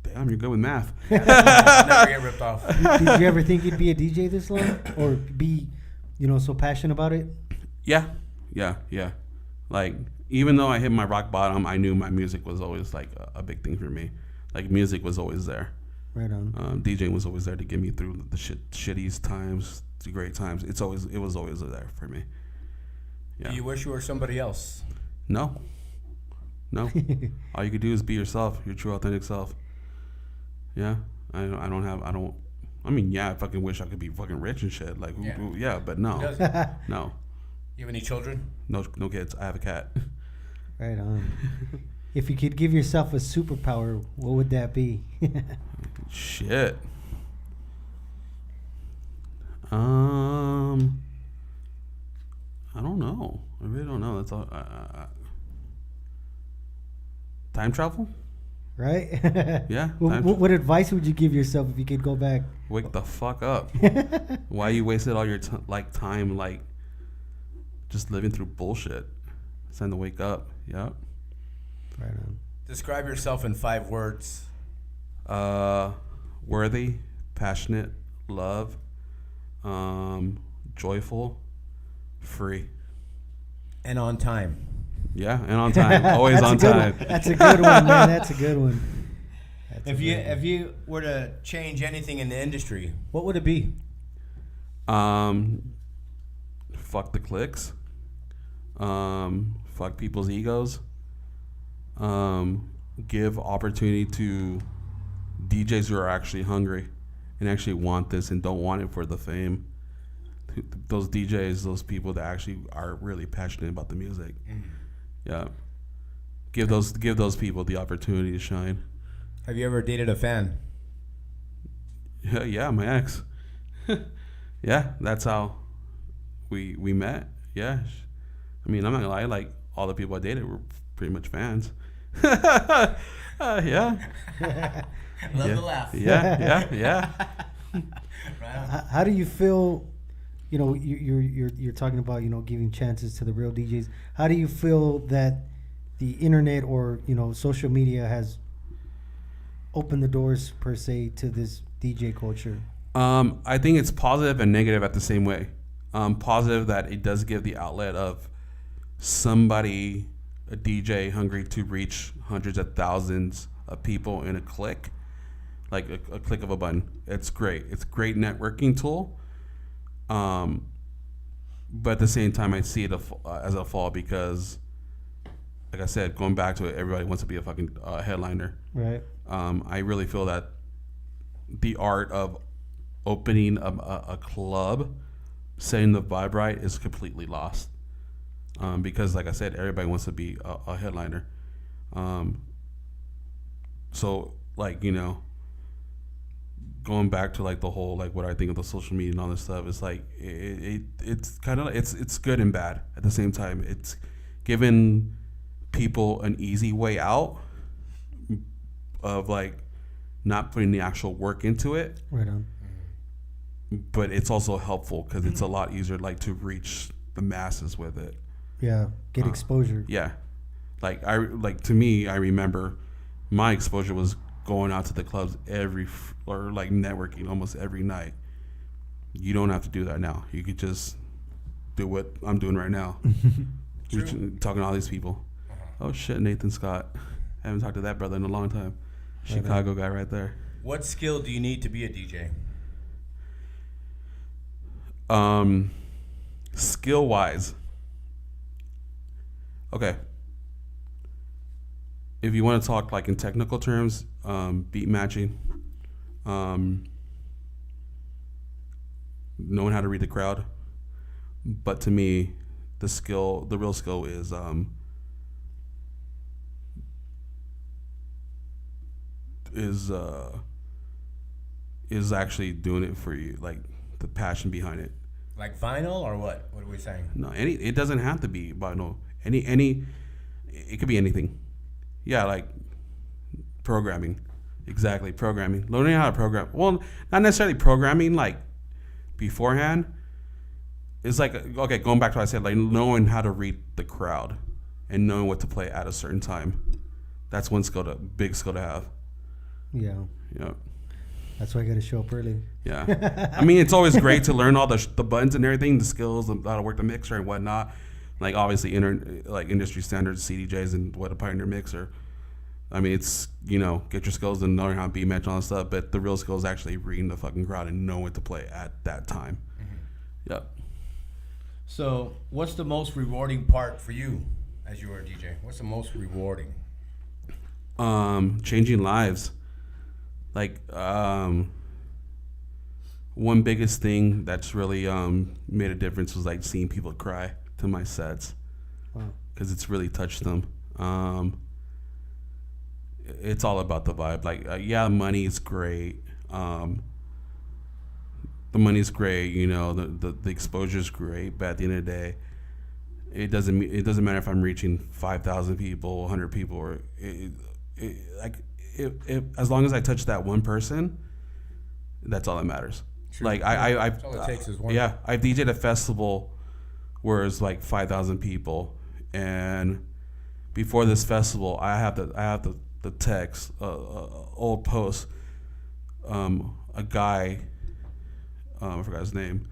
S1: Damn, you're good with math.
S3: Never get ripped off.
S2: Did you ever think you'd be a DJ this long, or be, so passionate about it?
S1: Yeah. Like, even though I hit my rock bottom, I knew my music was always, like, a big thing for me. Like, music was always there.
S2: Right on.
S1: DJing was always there to get me through the shittiest times, the great times. It was always there for me. Yeah.
S3: Do you wish you were somebody else?
S1: No. All you could do is be yourself, your true authentic self. Yeah. I mean, yeah, I fucking wish I could be fucking rich and shit. Like, yeah, but no. No.
S3: You have any children?
S1: No kids. I have a cat.
S2: Right on. If you could give yourself a superpower, what would that be?
S1: Shit. I don't know. I really don't know. That's all. Time travel?
S2: Right?
S1: Yeah.
S2: What advice would you give yourself if you could go back?
S1: Wake the fuck up. Why you wasted all your time just living through bullshit? It's time to wake up. Yeah.
S2: Right on.
S3: Describe yourself in 5 words.
S1: Worthy, passionate, love, joyful, free.
S3: And on time.
S1: Yeah, and on time. Always on time.
S2: That's a good one, man. That's a good one.
S3: If you were to change anything in the industry, what would it be?
S1: Fuck the clicks. Fuck people's egos. Give opportunity to DJs who are actually hungry and actually want this and don't want it for the fame. Those DJs, those people that actually are really passionate about the music. Yeah. Give those people the opportunity to shine.
S3: Have you ever dated a fan?
S1: Yeah, my ex. Yeah, that's how we met. Yeah. I mean, I'm not gonna lie, like all the people I dated were pretty much fans. Yeah.
S3: Love the laugh.
S1: Yeah.
S2: Right on. How do you feel? You know, you're talking about, you know, giving chances to the real DJs. How do you feel that the internet or, you know, social media has opened the doors per se to this DJ culture?
S1: I think it's positive and negative at the same way. Positive that it does give the outlet of somebody, a DJ hungry to reach hundreds of thousands of people in a click, like a click of a button. It's great. It's a great networking tool. But at the same time, I see it as a fall because, like I said, going back to it, everybody wants to be a fucking headliner.
S2: Right.
S1: I really feel that the art of opening a club, setting the vibe right, is completely lost. Because, like I said, everybody wants to be a headliner. So, like, you know, going back to like the whole, like what I think of the social media and all this stuff, it's like it's kind of it's good and bad at the same time. It's given people an easy way out of like not putting the actual work into it.
S2: Right on.
S1: But it's also helpful because it's a lot easier like to reach the masses with it.
S2: Yeah, get exposure.
S1: Yeah, to me, I remember my exposure was going out to the clubs or like networking almost every night. You don't have to do that now. You could just do what I'm doing right now. Talking to all these people. Oh shit, Nathan Scott. I haven't talked to that brother in a long time. Chicago guy right there.
S3: What skill do you need to be a DJ?
S1: Skill wise. Okay. If you want to talk like in technical terms, beat matching, knowing how to read the crowd. But to me, the real skill is actually doing it for you, like the passion behind it.
S3: Like vinyl or what? What are we saying?
S1: No, it doesn't have to be vinyl. It could be anything. Yeah, like programming. Exactly, programming. Learning how to program. Well, not necessarily programming like beforehand. It's like, okay, going back to what I said, like knowing how to read the crowd and knowing what to play at a certain time. That's one big skill to have.
S2: Yeah.
S1: Yeah.
S2: That's why I got to show up early.
S1: Yeah. I mean, it's always great to learn all the buttons and everything, the skills, how to work the mixer and whatnot. Like obviously, like industry standards, CDJs, and what a Pioneer mixer. I mean, it's, get your skills and knowing how to beat match and all that stuff, but the real skill is actually reading the fucking crowd and knowing what to play at that time. Mm-hmm. Yep.
S3: So, what's the most rewarding part for you as you were a DJ? What's the most rewarding?
S1: Changing lives. Like, one biggest thing that's really made a difference was like seeing people cry to my sets. Wow. Because it's really touched them. It's all about the vibe. Like, money is great. The money's great. The exposure is great. But at the end of the day, it doesn't matter if I'm reaching 5,000 people, 100 people, or as long as I touch that one person, that's all that matters. Sure. Like
S3: that's all it takes is one.
S1: Yeah, I DJ'd a festival where it's like 5,000 people, and before this festival, I have the text, old post, a guy, I forgot his name,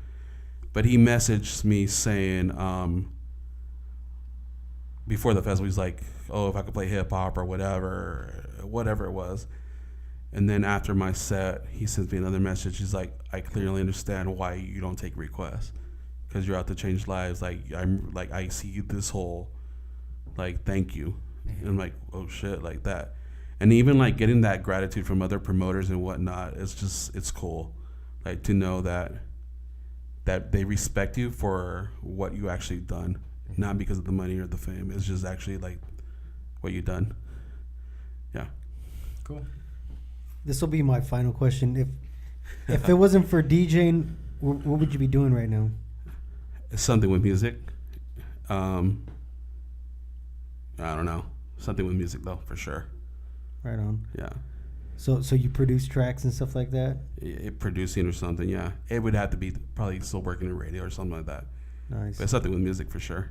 S1: but he messaged me saying, before the festival, he's like, oh, if I could play hip hop or whatever it was. And then after my set, he sends me another message. He's like, I clearly understand why you don't take requests, because you're out to change lives. Like, I see this whole, like, thank you. Mm-hmm. And I'm like, oh shit, like that. And even like getting that gratitude from other promoters and whatnot, it's cool. Like, to know that they respect you for what you actually done, not because of the money or the fame. It's just actually like what you done. Yeah.
S3: Cool.
S2: This will be my final question. If it wasn't for DJing, what would you be doing right now?
S1: It's something with music. I don't know. Something with music though, for sure.
S2: Right on.
S1: Yeah.
S2: So you produce tracks and stuff like that?
S1: Producing or something, yeah. It would have to be probably still working in radio or something like that.
S2: Nice.
S1: But something with music for sure.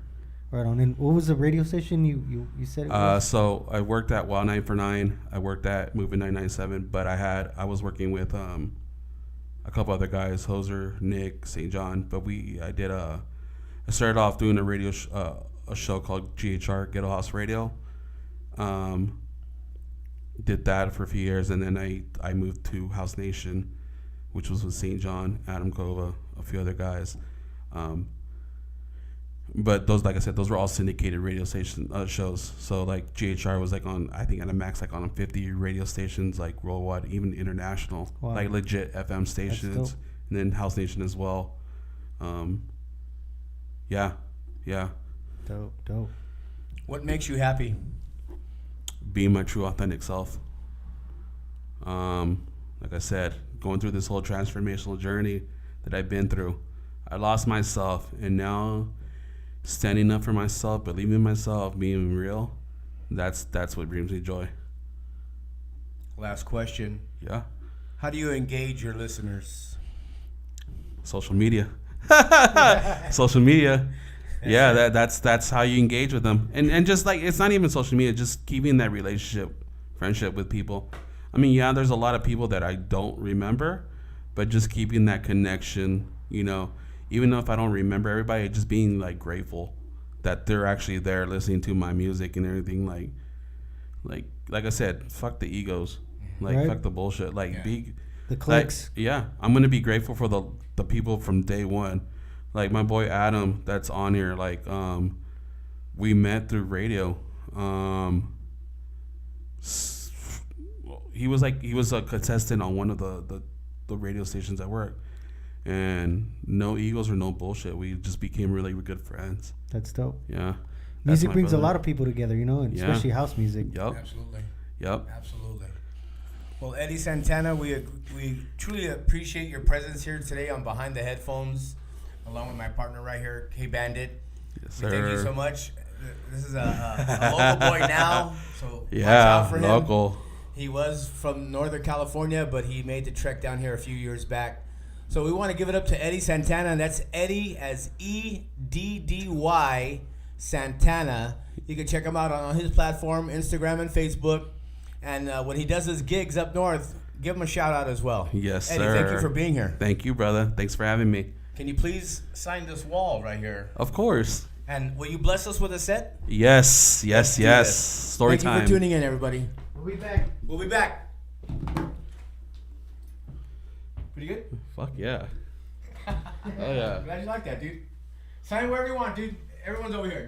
S2: Right on. And what was the radio station you said it was?
S1: So I worked at Wild 949. I worked at Moving 997, but I was working with a couple other guys, Hoser, Nick, St. John. But I started off doing a show called GHR, Ghetto House Radio. Did that for a few years, and then I moved to House Nation, which was with St. John, Adam Kova, a few other guys. But those, like I said, those were all syndicated radio station shows. So like GHR was like on, I think at a max like on 50 radio stations, like worldwide, even international, wow. Like legit FM stations, and then House Nation as well. Yeah.
S2: Dope.
S3: What makes you happy?
S1: Being my true authentic self. Like I said, going through this whole transformational journey that I've been through, I lost myself, and now standing up for myself, believing in myself, being real, that's what brings me joy.
S3: Last question.
S1: Yeah.
S3: How do you engage your listeners?
S1: Social media. Social media. Yeah, that's how you engage with them. And just like, it's not even social media, just keeping that friendship with people. I mean, yeah, there's a lot of people that I don't remember, but just keeping that connection, even though if I don't remember everybody, just being like grateful that they're actually there listening to my music and everything. Like I said, fuck the egos, right? Fuck the bullshit. Be
S2: the clicks.
S1: I'm gonna be grateful for the people from day one. Like my boy Adam, that's on here. Like we met through radio. He was a contestant on one of the radio stations at work. And no egos or no bullshit. We just became really good friends.
S2: That's dope.
S1: Yeah.
S2: Music brings a lot of people together, and especially house music.
S1: Yep.
S3: Absolutely.
S1: Yep.
S3: Absolutely. Well, Eddy Santana, we truly appreciate your presence here today on Behind the Headphones, along with my partner right here, K-Bandit.
S1: Yes, sir.
S3: Thank you so much. This is a local boy now, so watch out for him.
S1: Local.
S3: He was from Northern California, but he made the trek down here a few years back. So we want to give it up to Eddy Santana, and that's Eddy as EDDY Santana. You can check him out on his platform, Instagram and Facebook. And when he does his gigs up north, give him a shout out as well.
S1: Yes,
S3: Eddy,
S1: sir.
S3: thank you for being here.
S1: Thank you, brother. Thanks for having me.
S3: Can you please sign this wall right here?
S1: Of course.
S3: And will you bless us with a set?
S1: Yes. Story time.
S3: Thank you for tuning in, everybody.
S2: We'll be back.
S3: We'll be back. Pretty good?
S1: Fuck yeah. Oh yeah.
S3: Glad you like that, dude. Sign wherever you want, dude. Everyone's over here.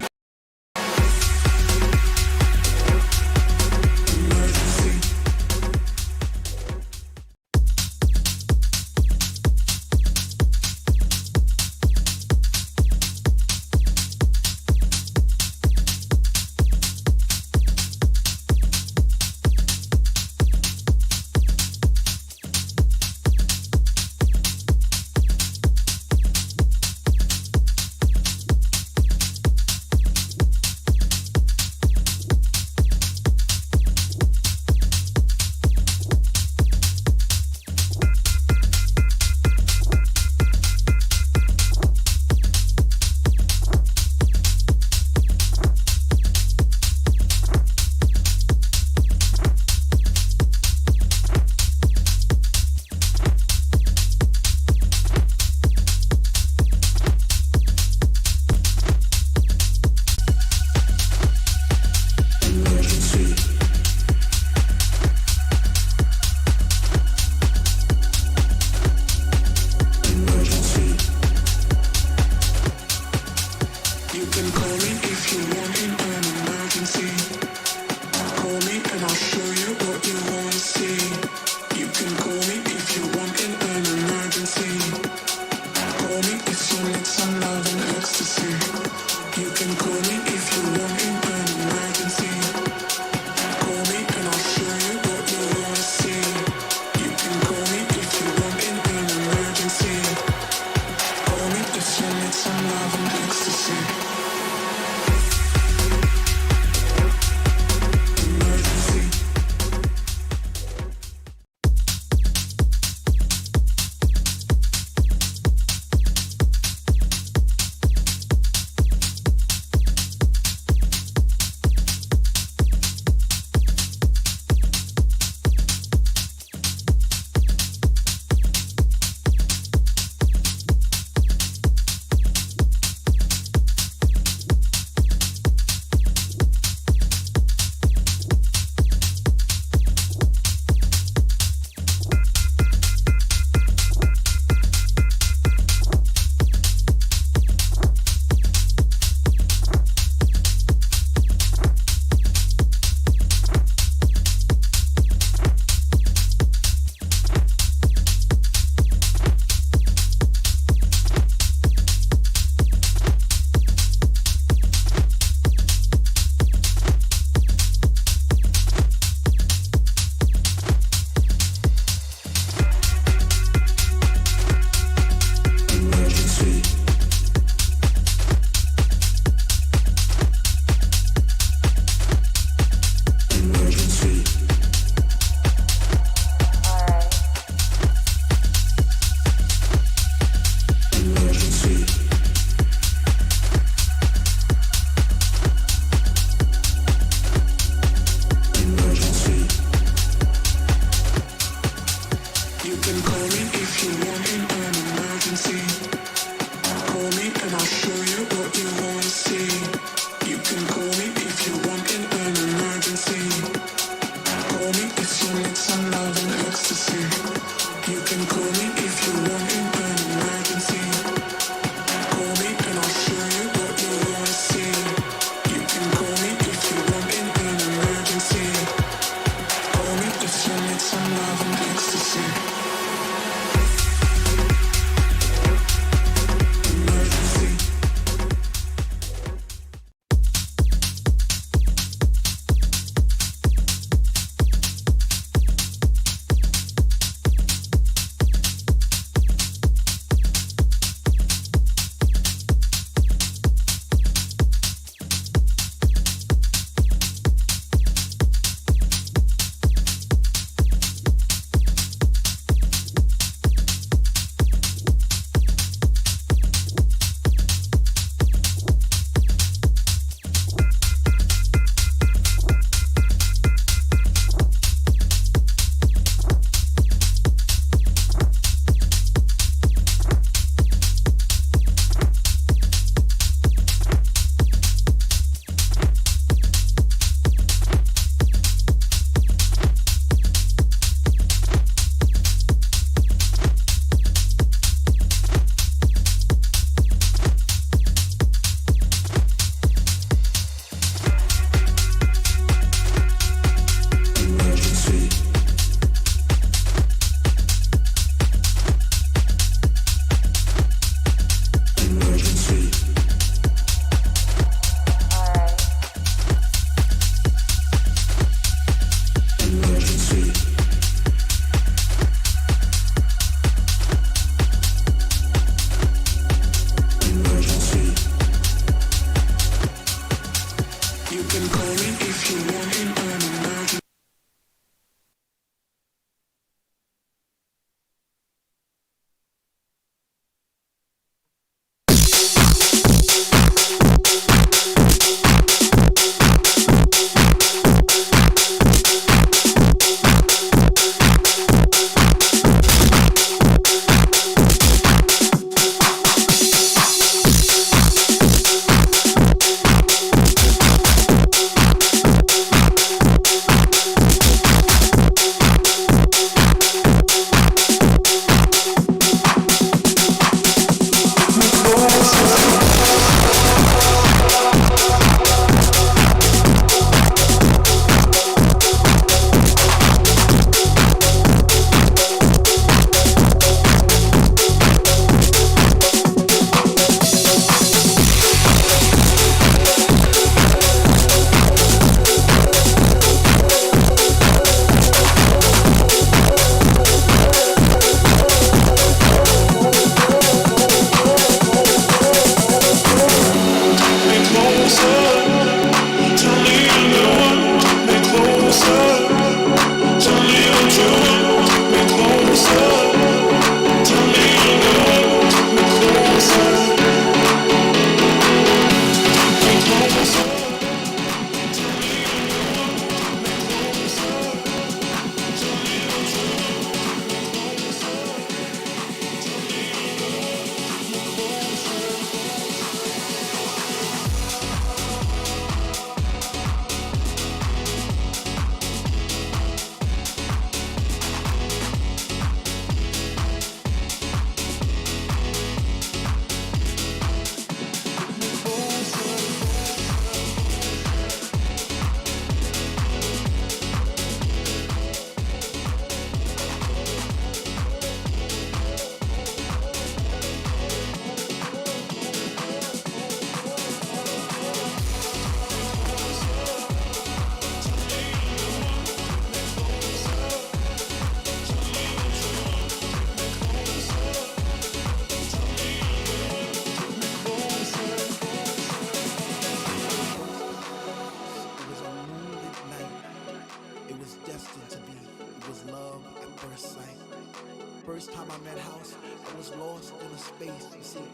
S4: was lost in a space. You see,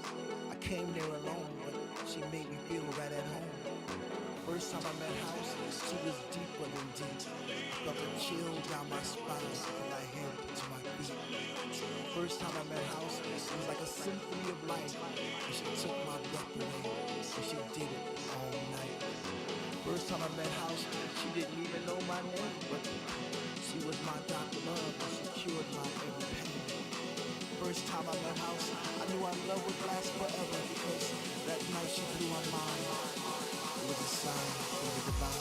S4: I came there alone, but she made me feel right at home. First time I met House, she was deeper than deep. Felt a chill down my spine from my head to my feet. First time I met House, it was like a symphony of light. And she took my breath away, and she did it all night. First time I met House, she didn't even know my name, but she was my Dr. Love, and she cured my every pain. First time I met House, I knew our love would last forever, because that night she blew my mind. It was a sign from the divine.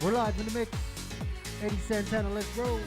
S2: We're live in the mix. Eddy Santana, let's roll.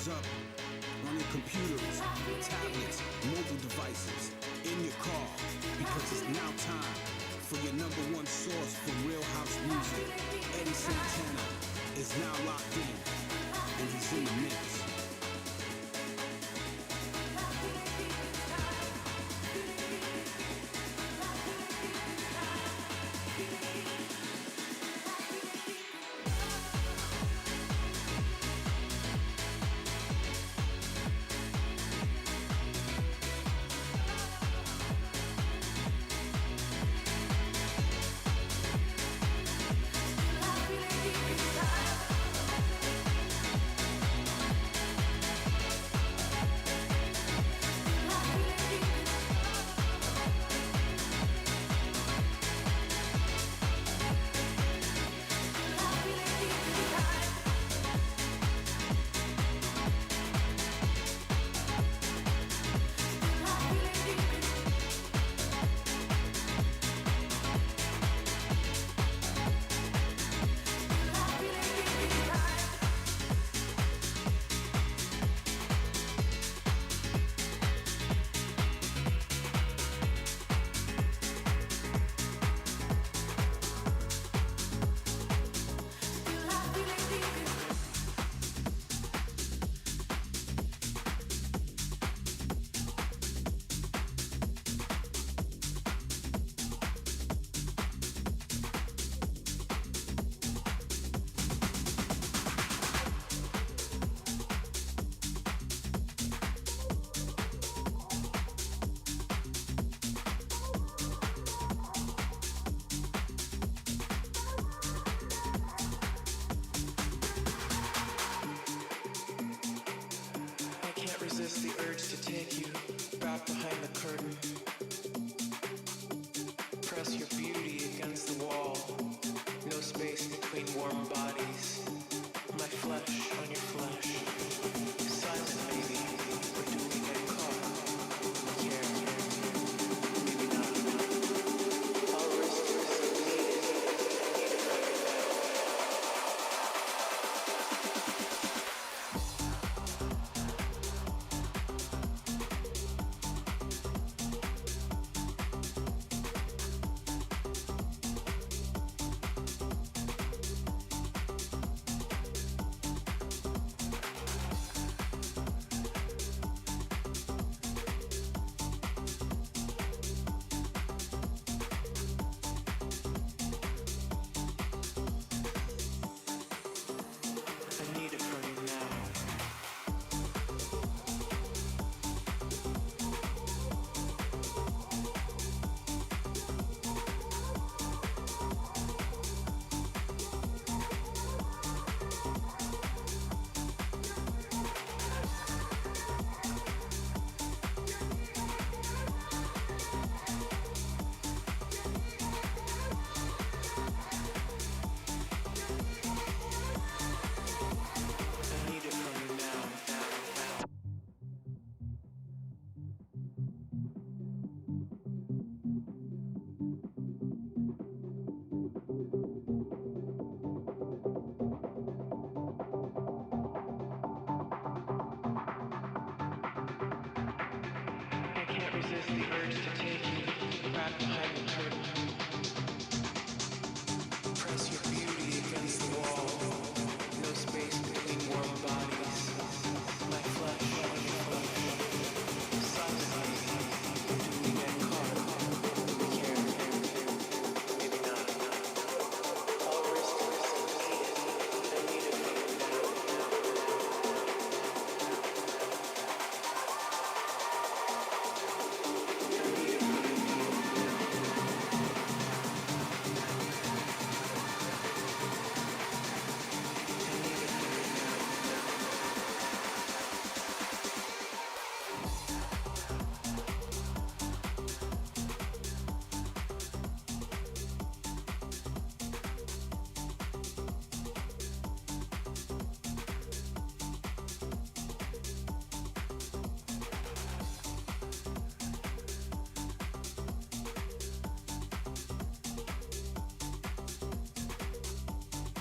S5: up on your computers, tablets, mobile devices, in your car, because it's now time for your #1 source for real house music. Eddy Santana is now locked in, and he's in the mix.
S6: resist the urge to take you back behind the curtain. Press your beauty against the wall. No space between warm bodies. My flesh on your flesh. Silent baby, or do we get caught? Care, maybe not. I'll risk it if needed. I need it from you now. I need it from you now. I can't resist the urge to take you back behind the curtain. Press your beauty against the wall. No space between warm bodies. My flesh on your flesh. Silently, do we get caught? Care, maybe not. I'll risk it if needed. I need it from you now. I need it from you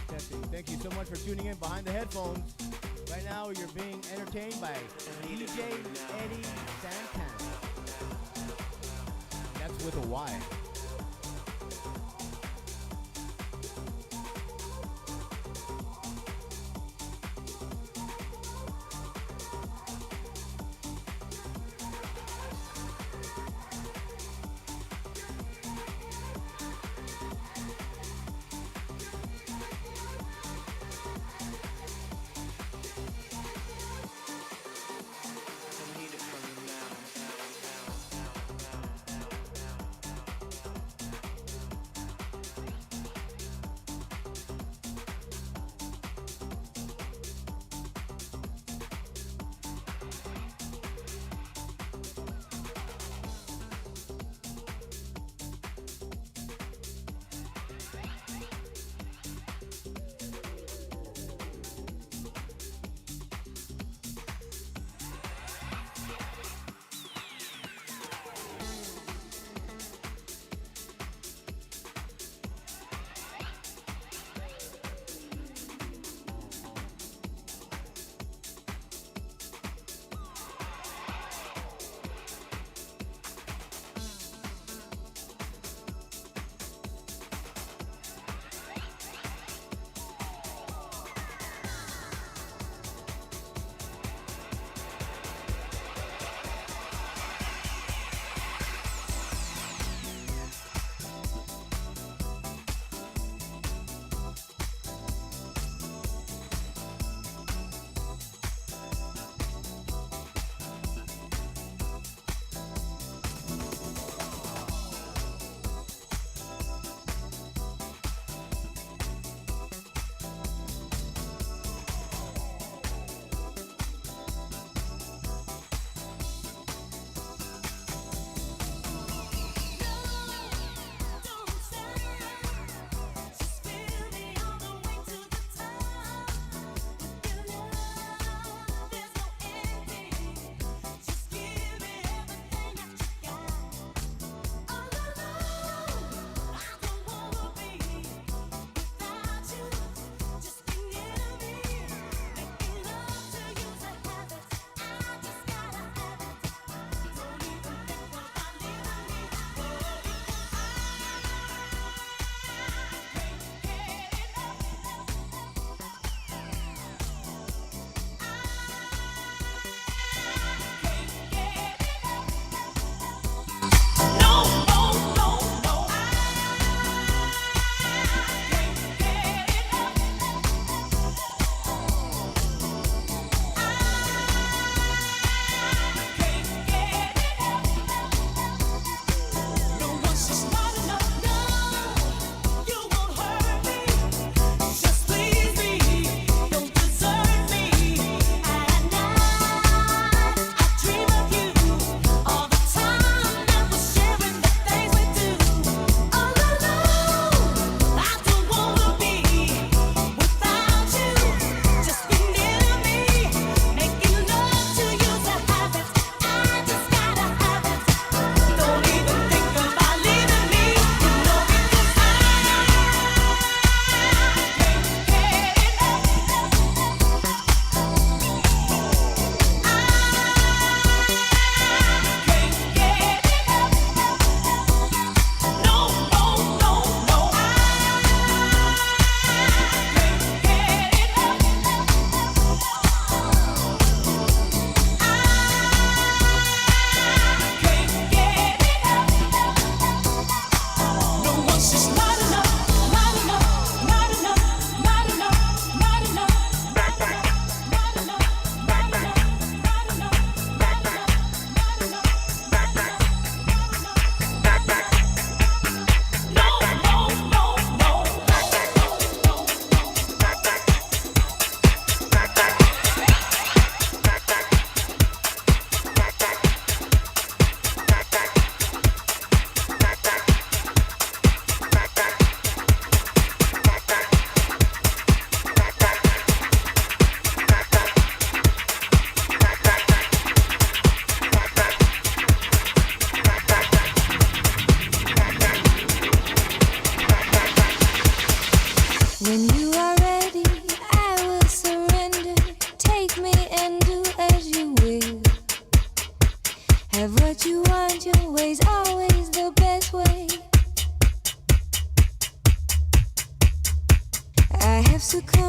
S3: Testing. Thank you so much for tuning in behind the headphones. Right now, you're being entertained by DJ Eddy Santana. That's with a Y.
S6: I need it from you now.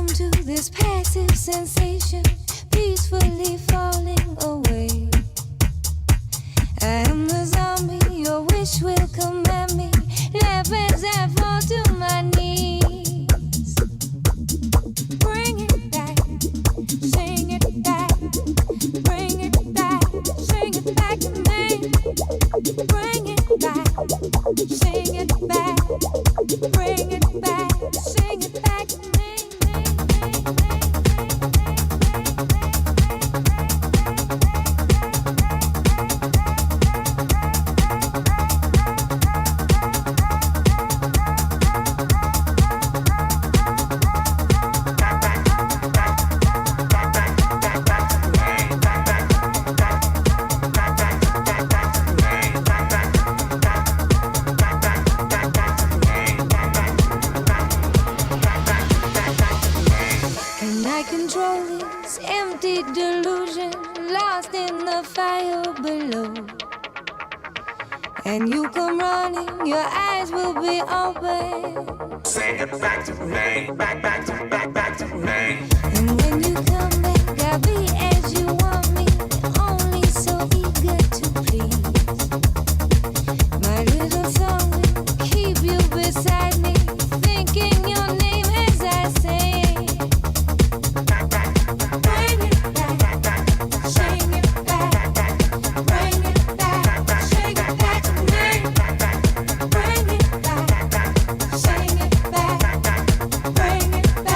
S7: numb to this passive sensation, peacefully falling away. I am the zombie, your wish will command me. Laugh as I fall to my knees. Bring it back, sing it back. Bring it back, sing it back to me. Bring it back, sing it back. Bring it back, sing it back to me. Can I control this empty delusion, lost in the fire below? And you come running, your eyes will be open.
S8: Sing it back to me, back to me.
S7: And when you come back, I'll be as you want me, only so eager to please. My little song will keep you beside me, thinking your name as I sing. Bring it back, sing it back. Bring it back, sing it back to me. Bring it back, sing it back. Bring it back.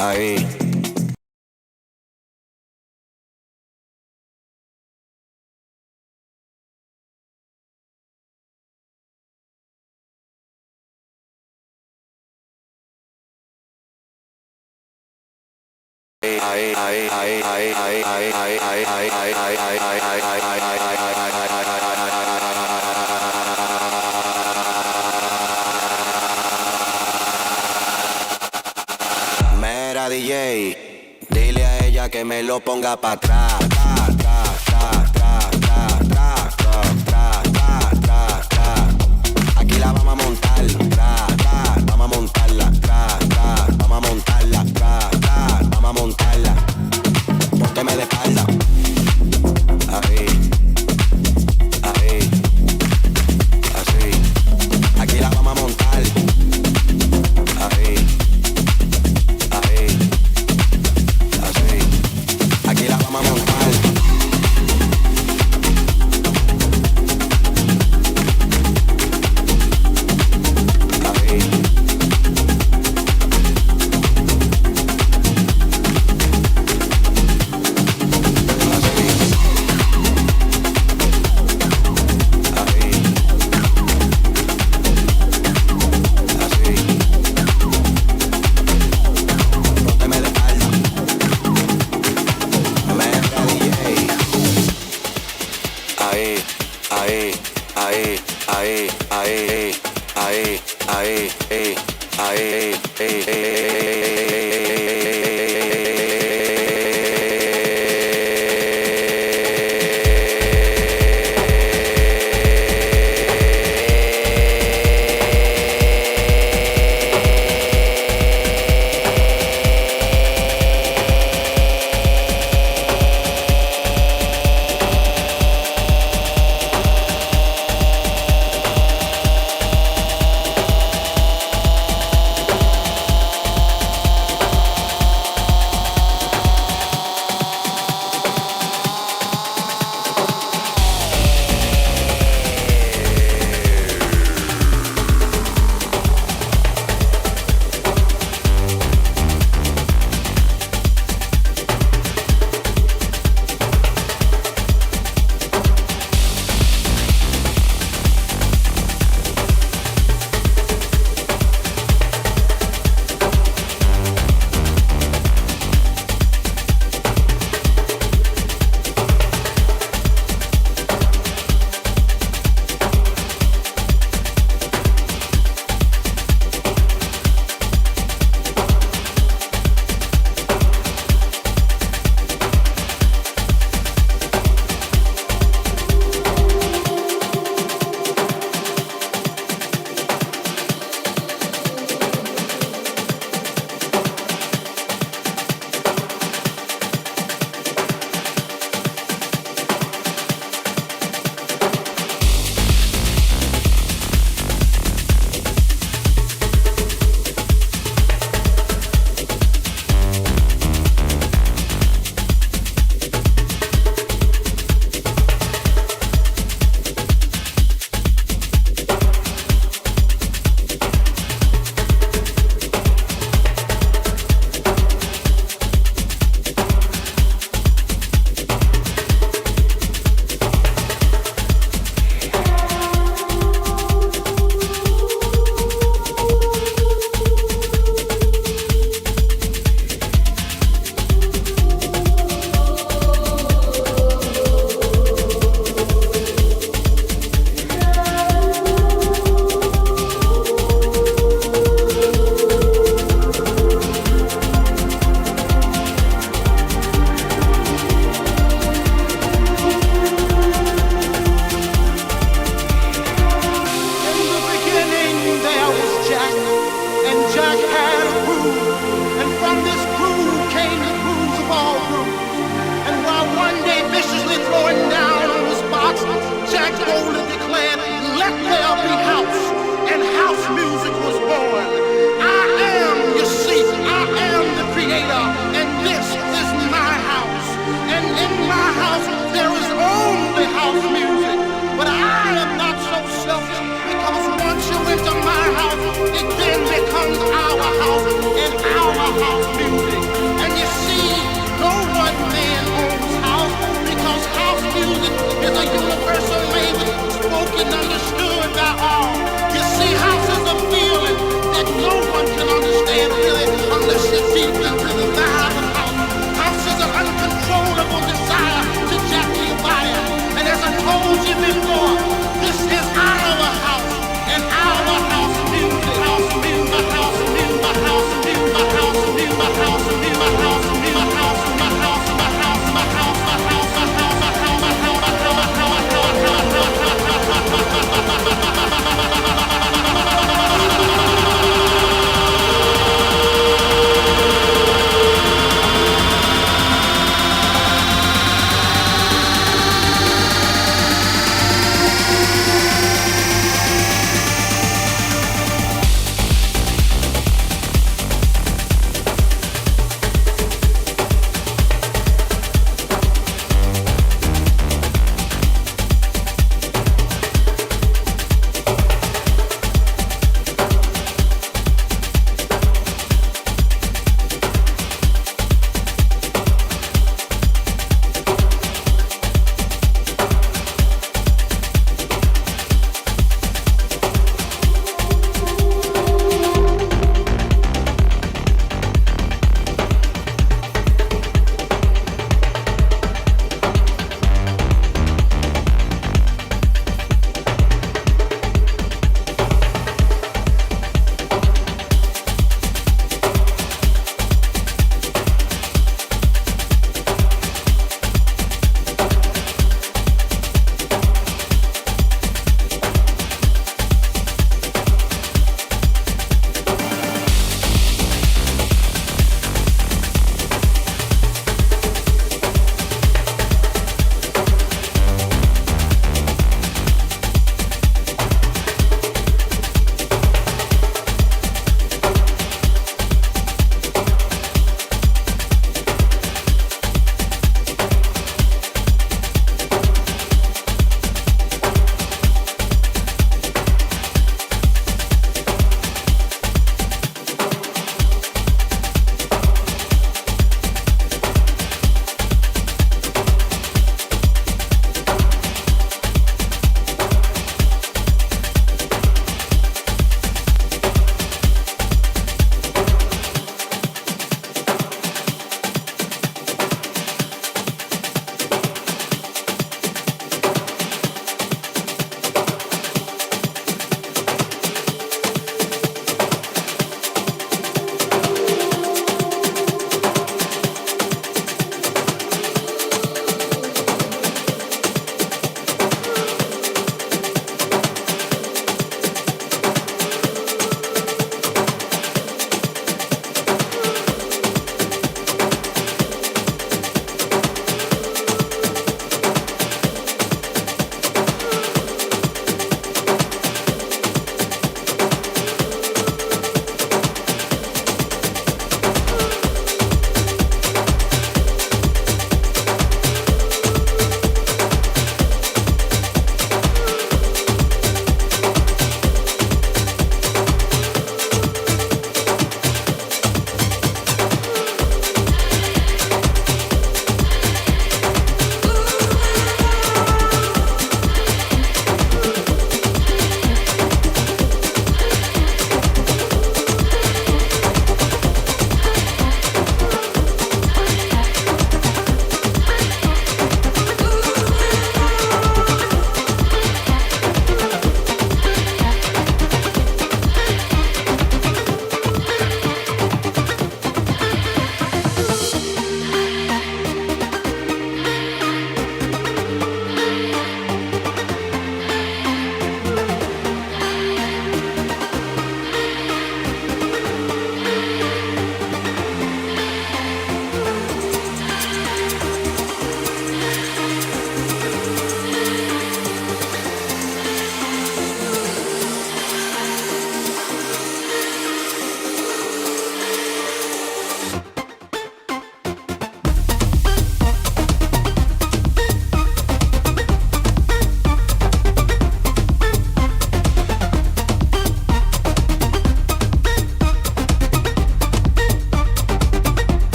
S9: Ahí. Mira DJ, dile a ella que me lo ponga pa' atrás. Aquí la vamos a montar, vamos a montarla, vamos a montarla, vamos a montarla. Pónteme de espalda. Ahí, ahí, así. Aquí la vamos a montar. Ahí, ahí, así. Aquí la vamos a montar. Ahí,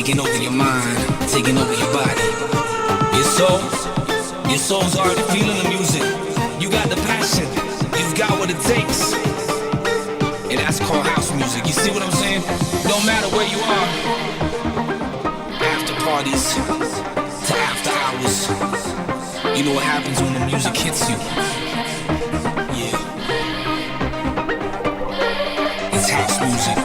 S10: taking over your mind, taking over your body. Your soul's already feeling the music. You got the passion, you've got what it takes. And that's called house music, you see what I'm saying? No matter where you are, after parties to after hours, you know what happens when the music hits you. Yeah. It's house music.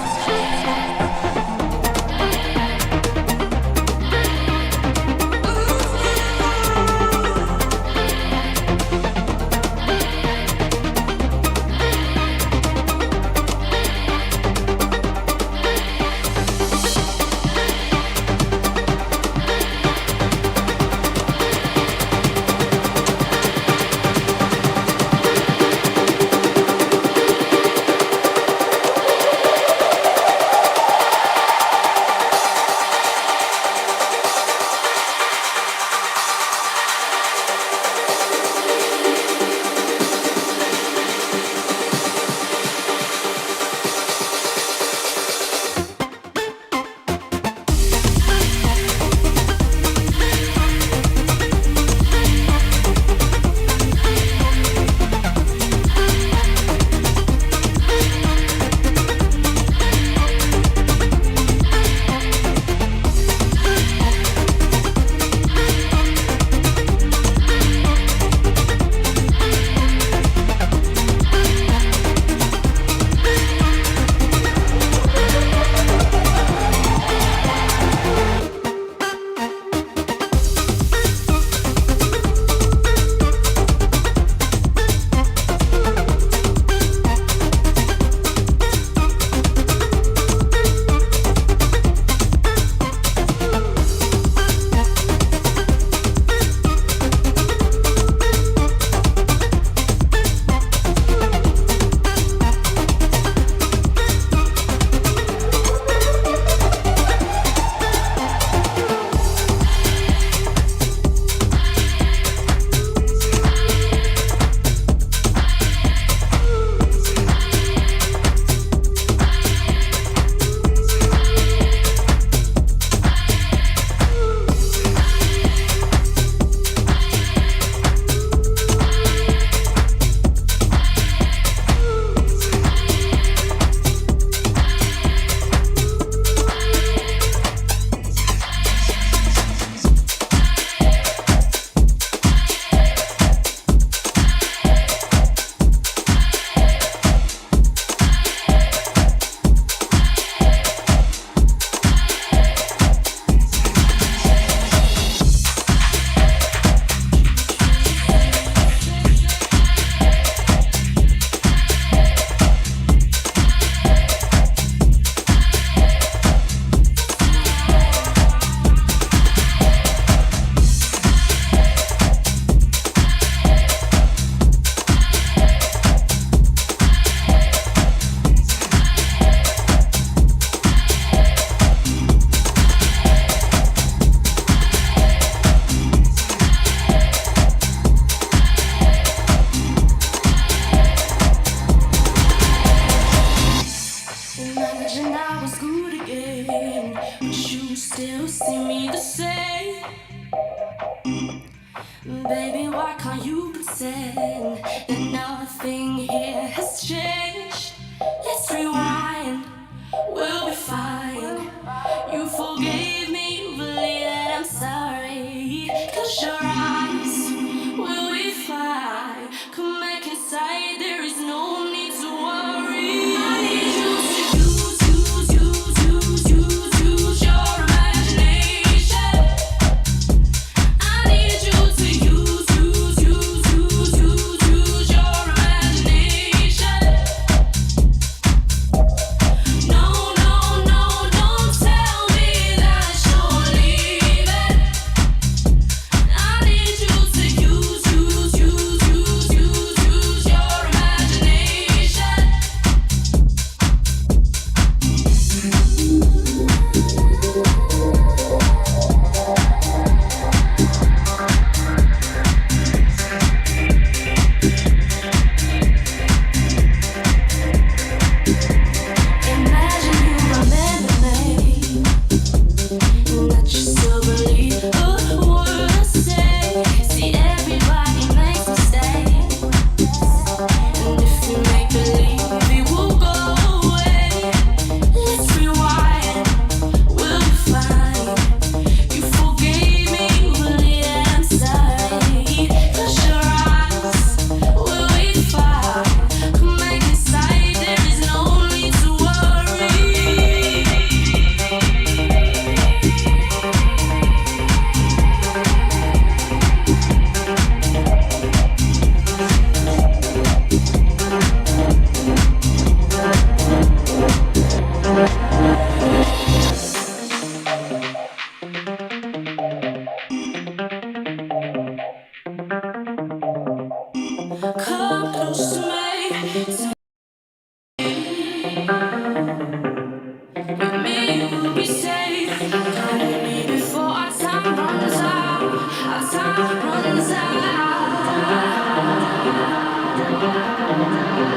S7: Use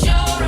S7: your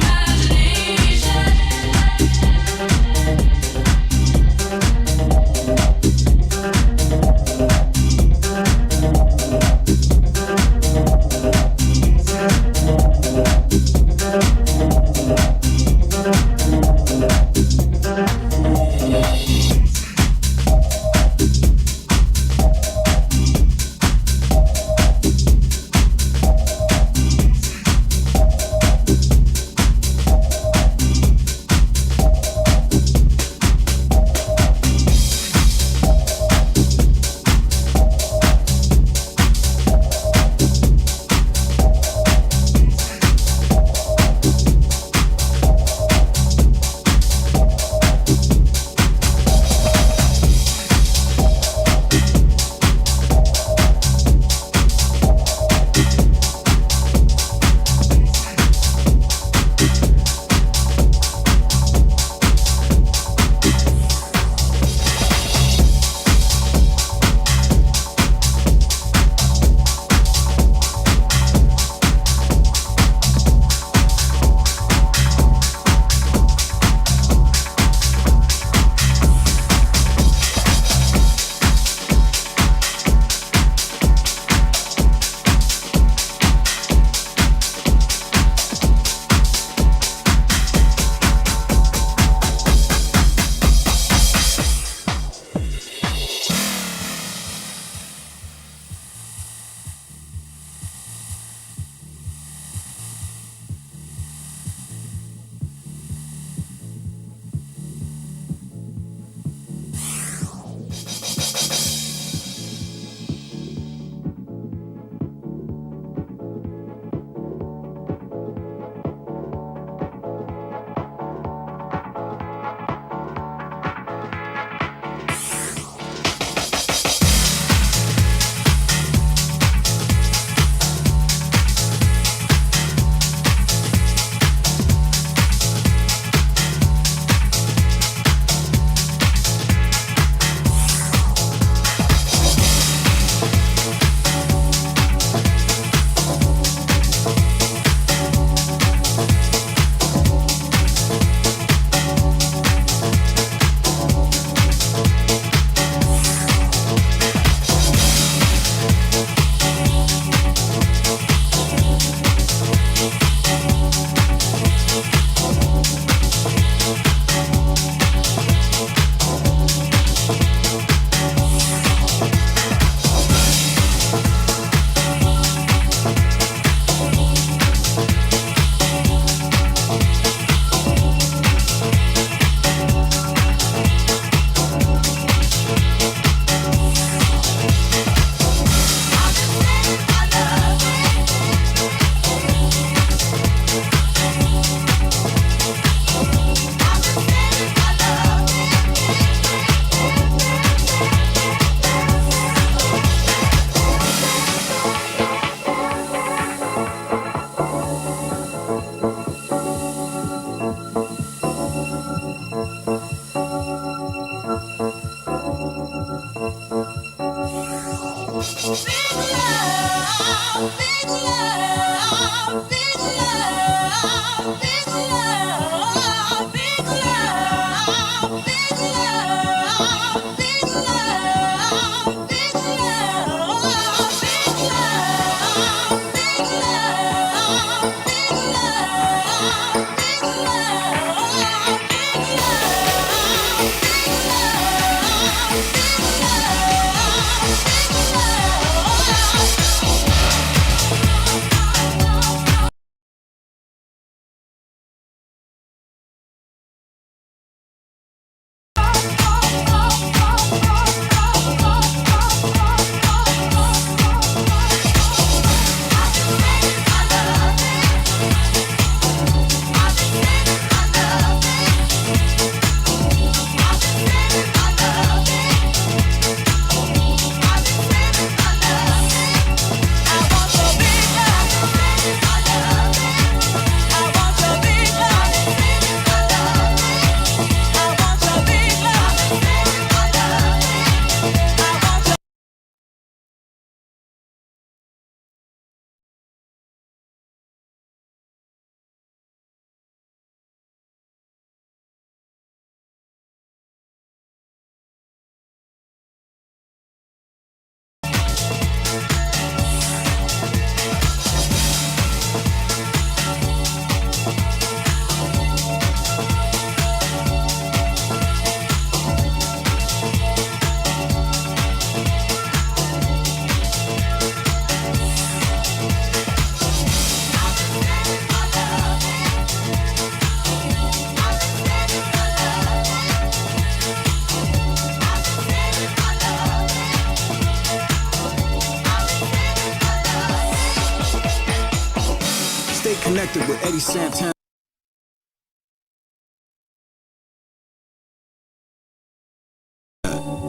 S5: Santana.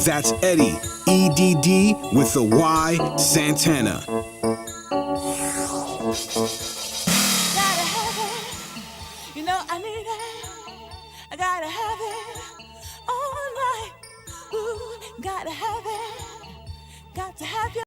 S5: That's Eddy, EDD with the Y, Santana.
S11: Gotta have it, you know I need it. I gotta have it all night. Ooh, gotta have it, got to have you.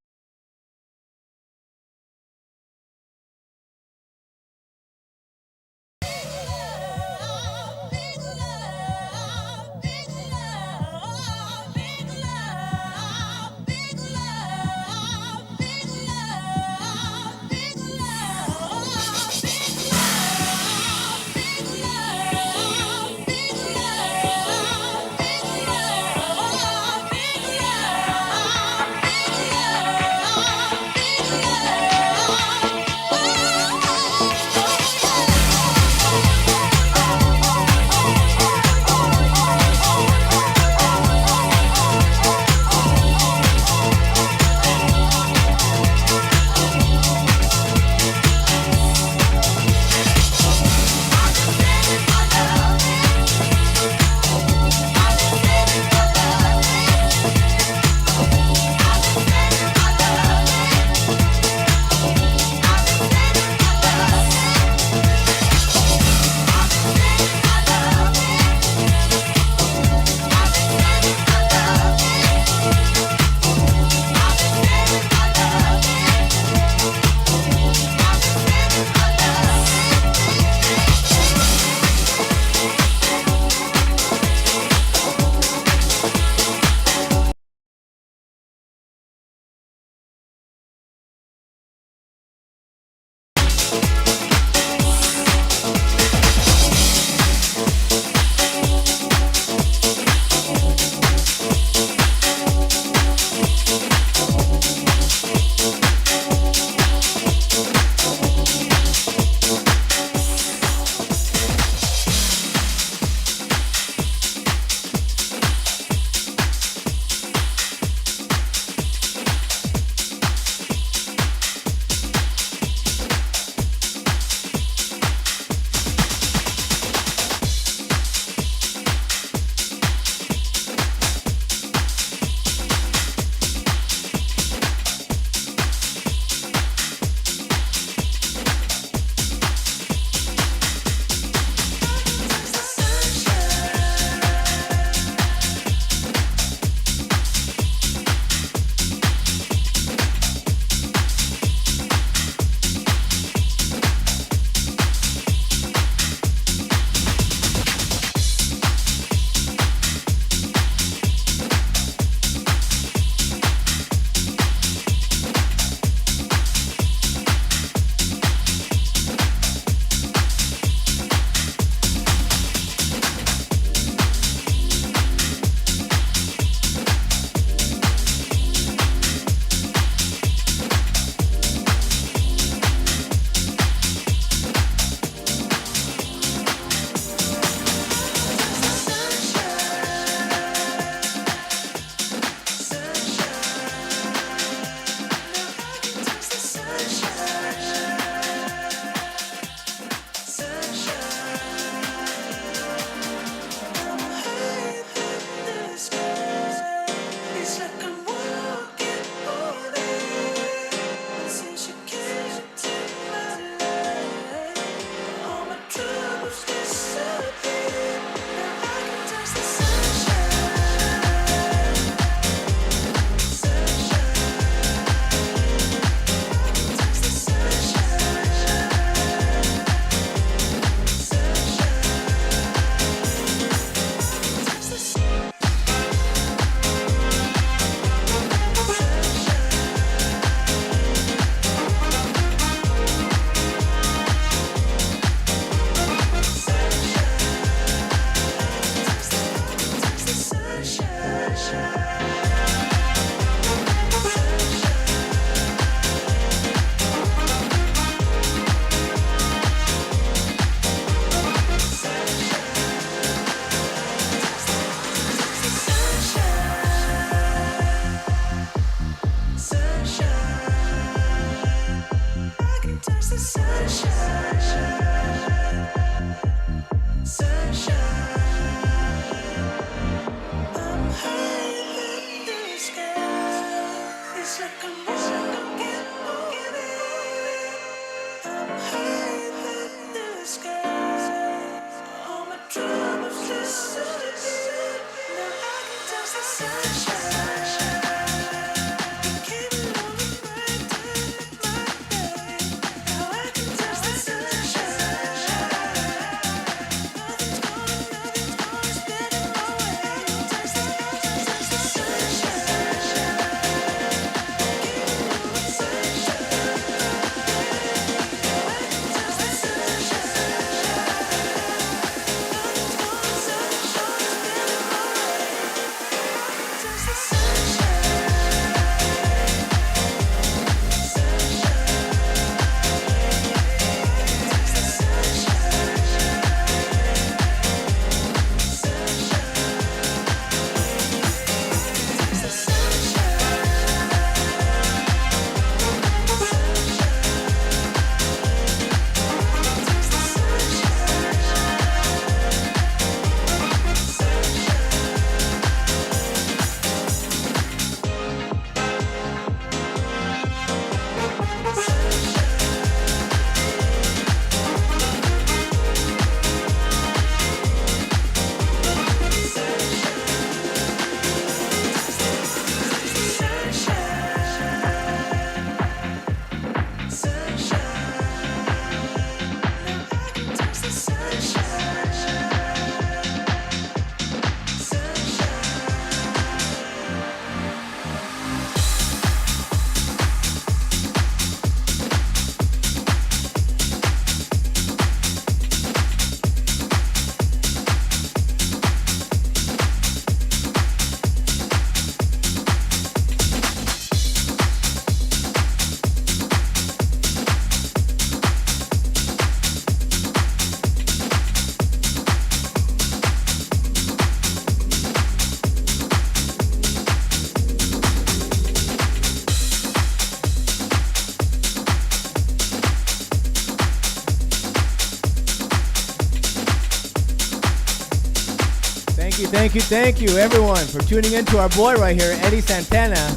S3: Thank you, everyone, for tuning in to our boy right here, Eddy Santana.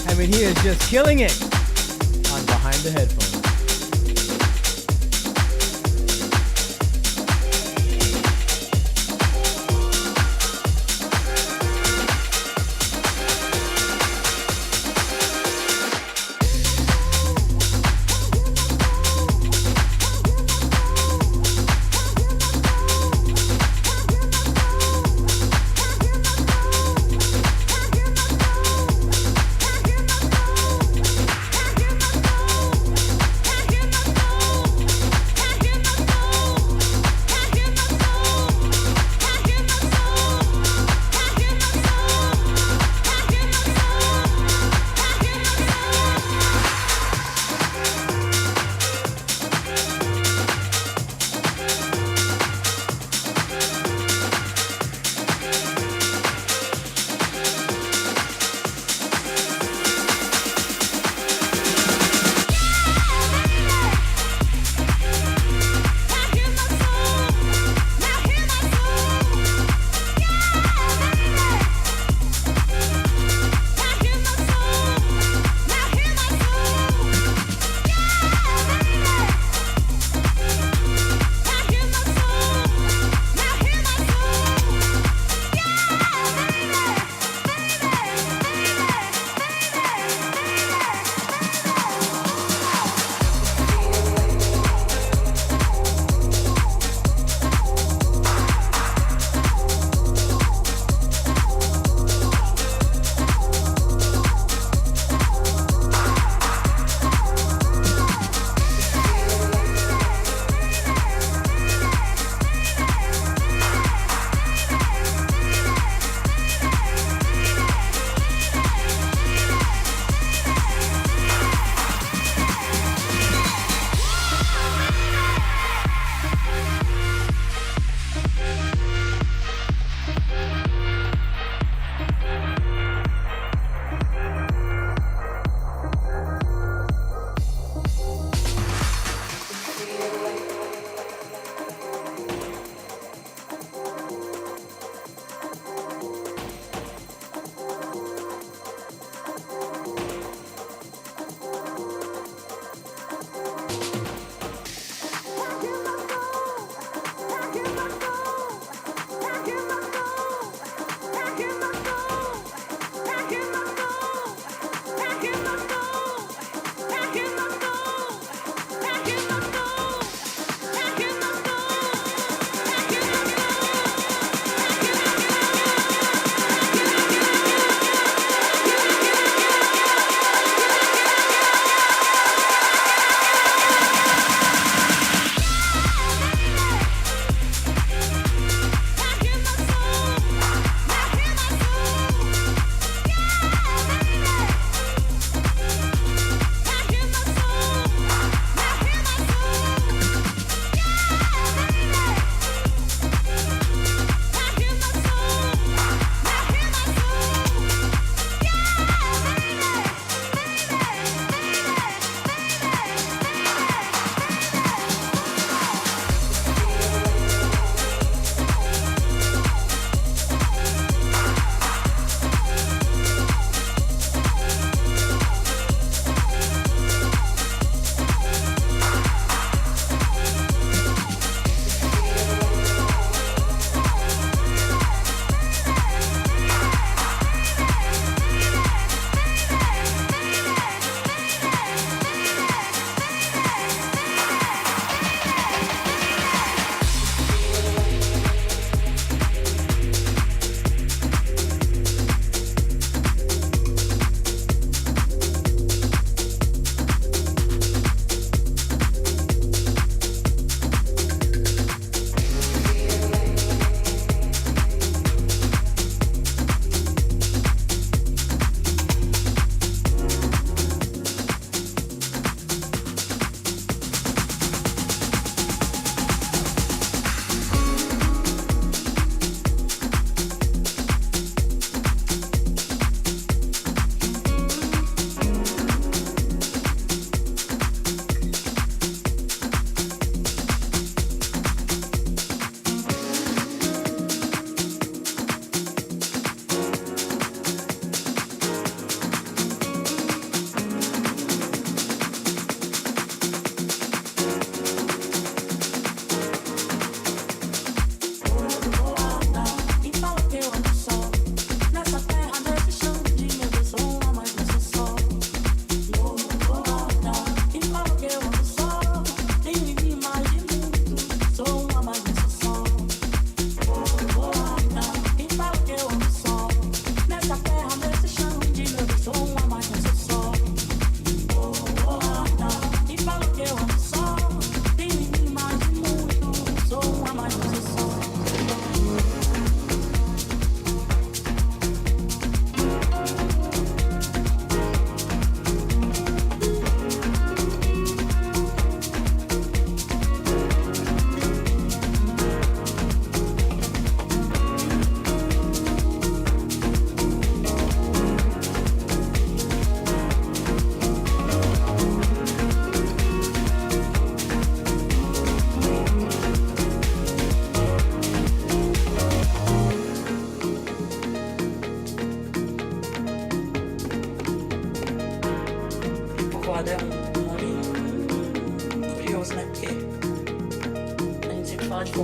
S3: I mean, he is just killing it on Behind the Headphones.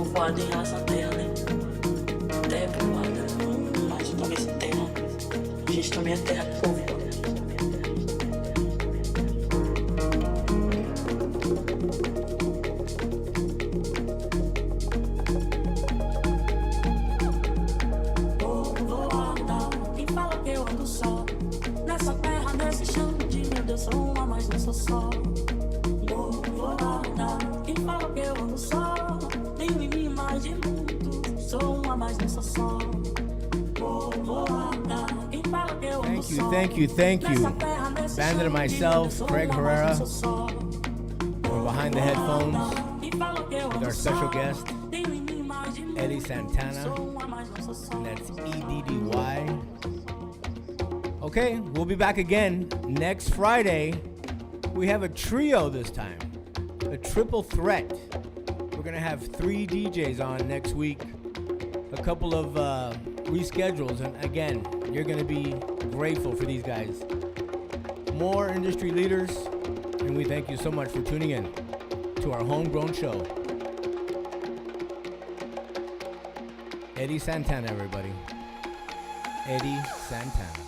S12: povoado em relação à terra, né? Terra é povoada, mas também sem terra. A gente também é terra povoada. Quem fala que eu ando só nessa terra, nesse chão de meu Deus, sou uma, mas não sou só. Quem fala que eu ando só, tenho em mim mais de muito, sou uma, mas não sou só. Quem fala que eu ando só,
S3: Thank you. Bandit and myself, Craig Herrera. We're behind the headphones with our special guest, Eddy Santana. And that's Eddy. Okay, we'll be back again next Friday. We have a trio this time, a triple threat. We're gonna have 3 DJs on next week, a couple of reschedules, and again, you're gonna be grateful for these guys. More industry leaders, and we thank you so much for tuning in to our homegrown show. Eddy Santana, everybody. Eddy Santana.